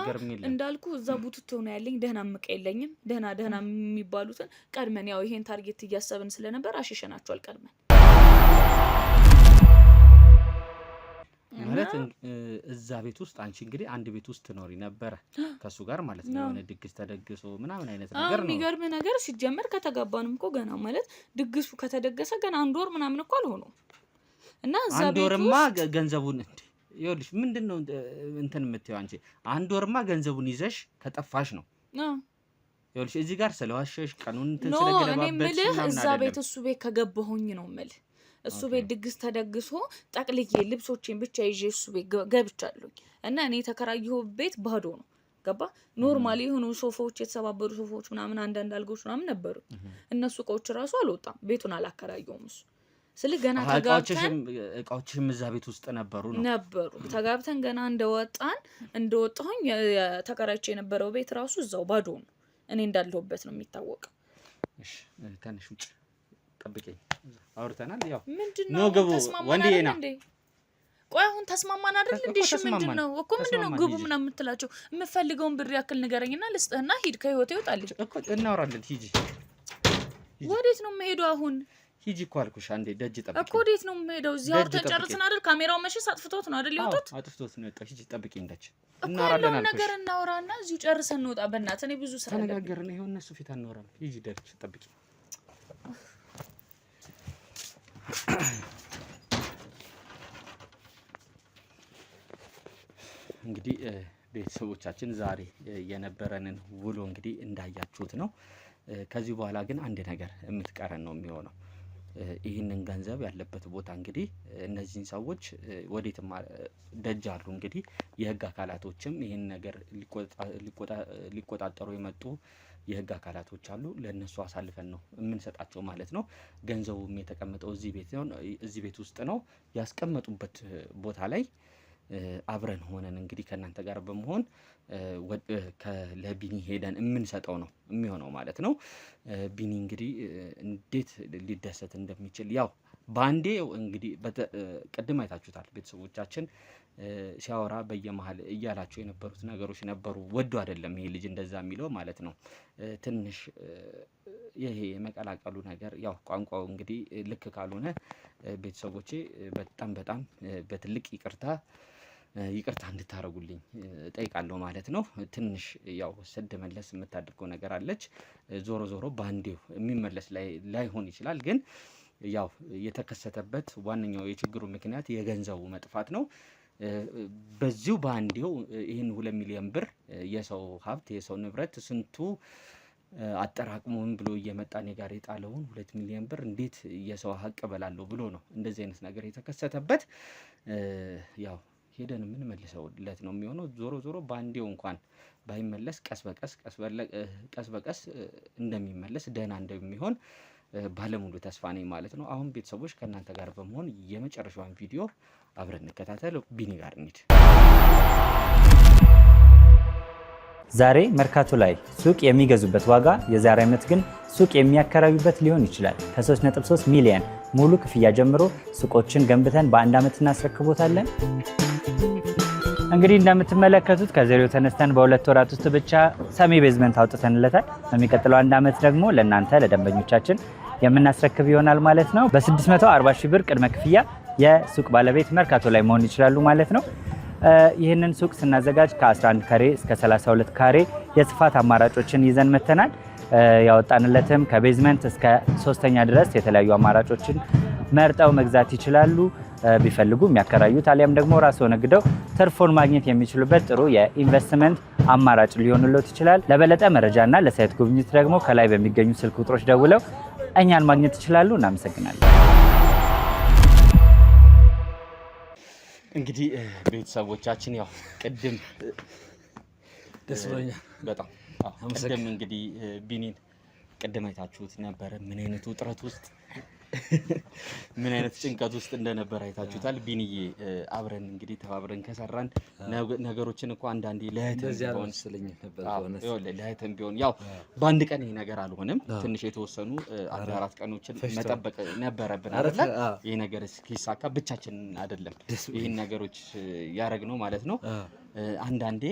እንዳልኩ እዛ ቡትቶ ነው ያለኝ። ደህና ምቀ የለኝም። ደህና የሚባሉትን ቀድመን ያው ይሄን ታርጌት እያሰብን ስለነበር አሽሸናቸዋል ቀድመን ማለት እዛ ቤት ውስጥ አንቺ እንግዲህ አንድ ቤት ውስጥ ትኖሪ ነበረ ከሱ ጋር ማለት ነው። የሆነ ድግስ ተደግሶ ምናምን አይነት ነገር ነው። የሚገርም ነገር ሲጀመር ከተጋባንም እኮ ገና ማለት ድግሱ ከተደገሰ ገና 1 ወር ምናምን እኮ አልሆነም። እና እዛ ቤት 1 ወርማ ገንዘቡን ይኸውልሽ ምንድነው እንትን የምትይው አንቺ 1 ወርማ ገንዘቡን ይዘሽ ከጠፋሽ ነው። ይኸውልሽ እዚህ ጋር ስለዋሸሽ ቀኑን እንትን ስለገለባበት እዛ ቤት እሱ ቤት ከገባሁኝ ነው የምልህ። እሱ ቤት ድግስ ተደግሶ ጠቅልዬ ልብሶቼን ብቻ ይዤ እሱ ቤት ገብቻለሁ። እና እኔ የተከራየሁ ቤት ባዶ ነው። ገባ? ኖርማሊ የሆኑ ሶፋዎች፣ የተሰባበሩ ሶፋዎች ምናምን አንዳንድ አልጋዎች ምናምን ነበሩ። እነሱ እቃዎች ራሱ አልወጣም። ቤቱን አላከራየውም እሱ። ስለዚህ ገና ተጋብተን እቃዎችም እዛ ቤት ውስጥ ነበሩ። ተጋብተን ገና እንደወጣሁኝ ተከራይቼ የነበረው ቤት ራሱ እዛው ባዶ ነው። እኔ እንዳለሁበት ነው የሚታወቀው። እሺ ትንሽ ውጭ ጠብቀኝ። አውርተናል። ያው ምንድነው ተስማማናል እንዴ? ቆይ አሁን ተስማማን አይደል እንዴ? እሺ ምንድነው እኮ ምንድነው ግቡ ምናምን የምትላቸው? የምፈልገውን ብር ያክል ንገረኝና ልስጥህና ሂድ፣ ከህይወቴ ይወጣልኝ እኮ እናወራለን። ሂጂ። ወዴት ነው የምሄደው አሁን? ሂጂ እኮ አልኩሽ። አንዴ ደጅ ጠብቂ እኮ። ወዴት ነው የምሄደው? እዚህ አውርተን ጨርሰን አይደል? ካሜራው መሽስ አጥፍቶት ነው አይደል የወጡት? አጥፍቶት ነው የወጣው። ሂጂ ጠብቂኝ እንደች እናወራለን አልኩሽ። ነገር እናወራና እዚሁ ጨርሰን እንወጣ። በእናትህ እኔ ብዙ ስራ ተነጋገርን። ይሄው እነሱ ፊት አናወራም። ሂጂ ደጅ ጠብቂ። እንግዲህ ቤተሰቦቻችን ዛሬ የነበረንን ውሎ እንግዲህ እንዳያችሁት ነው። ከዚህ በኋላ ግን አንድ ነገር የምትቀረን ነው የሚሆነው። ይህንን ገንዘብ ያለበት ቦታ እንግዲህ እነዚህን ሰዎች ወዴትም ደጅ አሉ። እንግዲህ የህግ አካላቶችም ይህን ነገር ሊቆጣጠሩ የመጡ የህግ አካላቶች አሉ። ለነሱ አሳልፈን ነው የምንሰጣቸው ማለት ነው። ገንዘቡም የተቀመጠው እዚህ ቤት ውስጥ ነው። ያስቀመጡበት ቦታ ላይ አብረን ሆነን እንግዲህ ከእናንተ ጋር በመሆን ለቢኒ ሄደን የምንሰጠው ነው የሚሆነው ማለት ነው። ቢኒ እንግዲህ እንዴት ሊደሰት እንደሚችል ያው ባንዴ እንግዲህ ቅድም አይታችሁታል ቤተሰቦቻችን ሲያወራ በየመሃል እያላቸው የነበሩት ነገሮች ነበሩ። ወዶ አይደለም ይሄ ልጅ እንደዛ የሚለው ማለት ነው። ትንሽ ይሄ የመቀላቀሉ ነገር ያው ቋንቋው እንግዲህ ልክ ካልሆነ ቤተሰቦቼ በጣም በትልቅ ይቅርታ እንድታረጉልኝ ጠይቃለሁ ማለት ነው። ትንሽ ያው ሰድ መለስ የምታደርገው ነገር አለች። ዞሮ ባንዴው የሚመለስ ላይሆን ይችላል። ግን ያው የተከሰተበት ዋነኛው የችግሩ ምክንያት የገንዘቡ መጥፋት ነው። በዚሁ ባንዴው ይህን 2 ሚሊዮን ብር የሰው ሀብት የሰው ንብረት ስንቱ አጠራቅሞን ብሎ እየመጣ እኔ ጋር የጣለውን 2 ሚሊዮን ብር እንዴት የሰው ሀቅ በላለሁ ብሎ ነው እንደዚህ አይነት ነገር የተከሰተበት። ያው ሄደን የምንመልሰውለት ነው የሚሆነው። ዞሮ ባንዴው እንኳን ባይመለስ ቀስ በቀስ እንደሚመለስ ደህና እንደሚሆን ባለሙሉ ተስፋ ነኝ ማለት ነው። አሁን ቤተሰቦች ከእናንተ ጋር በመሆን የመጨረሻውን ቪዲዮ አብረን እንከታተል። ቢኒ ጋር እንሂድ። ዛሬ መርካቶ ላይ ሱቅ የሚገዙበት ዋጋ የዛሬ ዓመት ግን ሱቅ የሚያከራዩበት ሊሆን ይችላል። ከ3.3 ሚሊዮን ሙሉ ክፍያ ጀምሮ ሱቆችን ገንብተን በ1 ዓመት እናስረክቦታለን። እንግዲህ እንደምትመለከቱት ከዜሮ ተነስተን በ2 ወራት ውስጥ ብቻ ሰሚ ቤዝመንት አውጥተንለታል። በሚቀጥለው 1 ዓመት ደግሞ ለእናንተ ለደንበኞቻችን የምናስረክብ ይሆናል ማለት ነው። በ640 ሺህ ብር ቅድመ ክፍያ የሱቅ ባለቤት መርካቶ ላይ መሆን ይችላሉ ማለት ነው። ይህንን ሱቅ ስናዘጋጅ ከ11 ካሬ እስከ 32 ካሬ የስፋት አማራጮችን ይዘን መተናል። ያወጣንለትም ከቤዝመንት እስከ 3ኛ ድረስ የተለያዩ አማራጮችን መርጠው መግዛት ይችላሉ። ቢፈልጉ የሚያከራዩት አሊያም ደግሞ ራስዎ ነግደው ትርፎን ማግኘት የሚችሉበት ጥሩ የኢንቨስትመንት አማራጭ ሊሆንልዎት ይችላል። ለበለጠ መረጃና ለሳይት ጉብኝት ደግሞ ከላይ በሚገኙ ስልክ ቁጥሮች ደውለው እኛን ማግኘት ይችላሉ። እናመሰግናለን። እንግዲህ ቤተሰቦቻችን ያው ቅድም ደስ ብሎኛል በጣም ቅድም እንግዲህ ቢኒን ቅድም አይታችሁት ነበረ ምን አይነት ውጥረት ውስጥ ምን አይነት ጭንቀት ውስጥ እንደነበረ አይታችሁታል። ቢኒዬ አብረን እንግዲህ ተባብረን ከሰራን ነገሮችን እኮ አንዳንዴ ለህተም ቢሆን ያው በአንድ ቀን ይሄ ነገር አልሆነም። ትንሽ የተወሰኑ 4 ቀኖችን መጠበቅ ነበረብን አይደል? ይሄ ነገር እስኪሳካ ብቻችንን አይደለም ይሄን ነገሮች ያደረግነው ማለት ነው። አንዳንዴ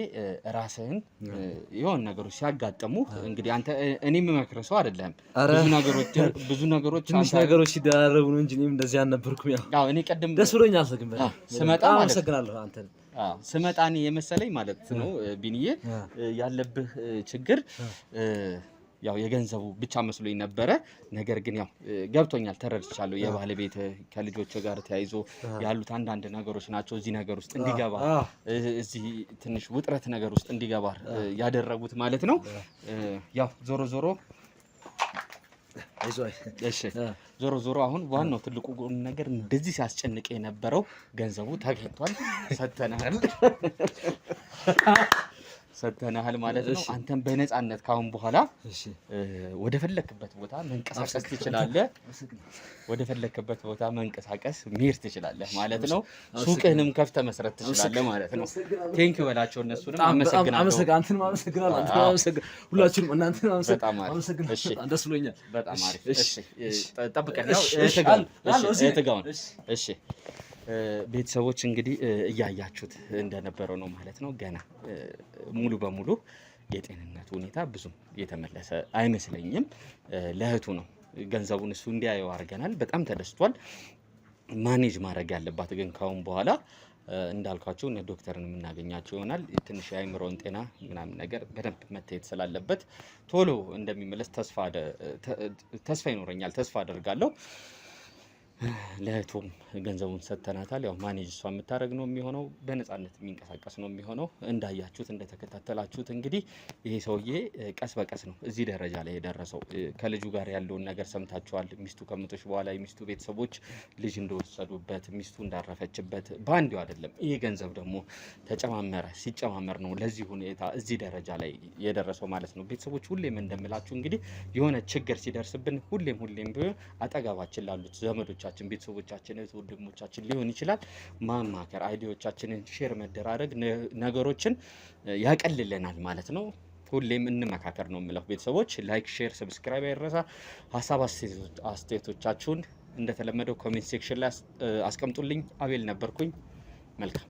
ራስህን የሆነ ነገሮች ሲያጋጥሙ እንግዲህ አንተ እኔ የምመክርህ ሰው አይደለም። ብዙ ነገሮች ትንሽ ነገሮች ሲደራረቡ ነው እንጂ እኔም እንደዚህ አልነበርኩም። ያው እኔ ቀደም ደስ ብሎኛል። ስመጣ አመሰግናለሁ አንተን ስመጣ እኔ የመሰለኝ ማለት ነው ቢኒዬ ያለብህ ችግር ያው የገንዘቡ ብቻ መስሎኝ ነበረ። ነገር ግን ያው ገብቶኛል፣ ተረድቻለሁ። የባለቤት ከልጆች ጋር ተያይዞ ያሉት አንዳንድ ነገሮች ናቸው እዚህ ነገር ውስጥ እንዲገባ እዚህ ትንሽ ውጥረት ነገር ውስጥ እንዲገባ ያደረጉት ማለት ነው። ያው ዞሮ ዞሮ አሁን ዋናው ትልቁ ነገር እንደዚህ ሲያስጨንቅ የነበረው ገንዘቡ ተገኝቷል። ሰጥተናል ማለት ነው። አንተም በነፃነት ካሁን በኋላ ወደ ፈለክበት ቦታ መንቀሳቀስ ትችላለህ። ወደ ፈለክበት ቦታ መንቀሳቀስ መሄድ ትችላለህ ማለት ነው። ሱቅህንም ከፍተህ መስራት ትችላለህ ማለት ነው። ቴንክ ዩ በላቸው። እነሱንም አመሰግናለሁ። ሁላችሁም እናንተን አመሰግናለሁ። እሺ ደስ ብሎኛል። በጣም አሪፍ። እሺ ጠብቀን ያው እትጋውን እሺ ቤተሰቦች እንግዲህ እያያችሁት እንደነበረው ነው ማለት ነው። ገና ሙሉ በሙሉ የጤንነቱ ሁኔታ ብዙም የተመለሰ አይመስለኝም። ለእህቱ ነው ገንዘቡን እሱ እንዲያየው አድርገናል። በጣም ተደስቷል። ማኔጅ ማድረግ ያለባት ግን ካሁን በኋላ እንዳልኳቸው እነ ዶክተርን የምናገኛቸው ይሆናል። ትንሽ የአእምሮን ጤና ምናምን ነገር በደንብ መታየት ስላለበት ቶሎ እንደሚመለስ ተስፋ ይኖረኛል፣ ተስፋ አደርጋለሁ። ለእህቱም ገንዘቡን ሰጥተናታል። ያው ማኔጅ እሷ የምታደርግ ነው የሚሆነው፣ በነፃነት የሚንቀሳቀስ ነው የሚሆነው። እንዳያችሁት እንደተከታተላችሁት እንግዲህ ይሄ ሰውዬ ቀስ በቀስ ነው እዚህ ደረጃ ላይ የደረሰው። ከልጁ ጋር ያለውን ነገር ሰምታችኋል። ሚስቱ ከሞተች በኋላ የሚስቱ ቤተሰቦች ልጅ እንደወሰዱበት፣ ሚስቱ እንዳረፈችበት በአንዴው አይደለም። ይሄ ገንዘብ ደግሞ ሲጨማመር ነው ለዚህ ሁኔታ እዚህ ደረጃ ላይ የደረሰው ማለት ነው። ቤተሰቦች ሁሌም እንደምላችሁ እንግዲህ የሆነ ችግር ሲደርስብን ሁሌም ቢሆን አጠገባችን ላሉት ዘመዶቻችን፣ ቤተሰቦቻችን፣ ወንድሞቻችን ሊሆን ይችላል ማማከር፣ አይዲያዎቻችንን ሼር መደራረግ ነገሮችን ያቀልልናል ማለት ነው። ሁሌም እንመካከር ነው የምለው። ቤተሰቦች ላይክ፣ ሼር፣ ሰብስክራይብ አይረሳ። ሀሳብ አስተያየቶቻችሁን እንደተለመደው ኮሜንት ሴክሽን ላይ አስቀምጡልኝ። አቤል ነበርኩኝ። መልካም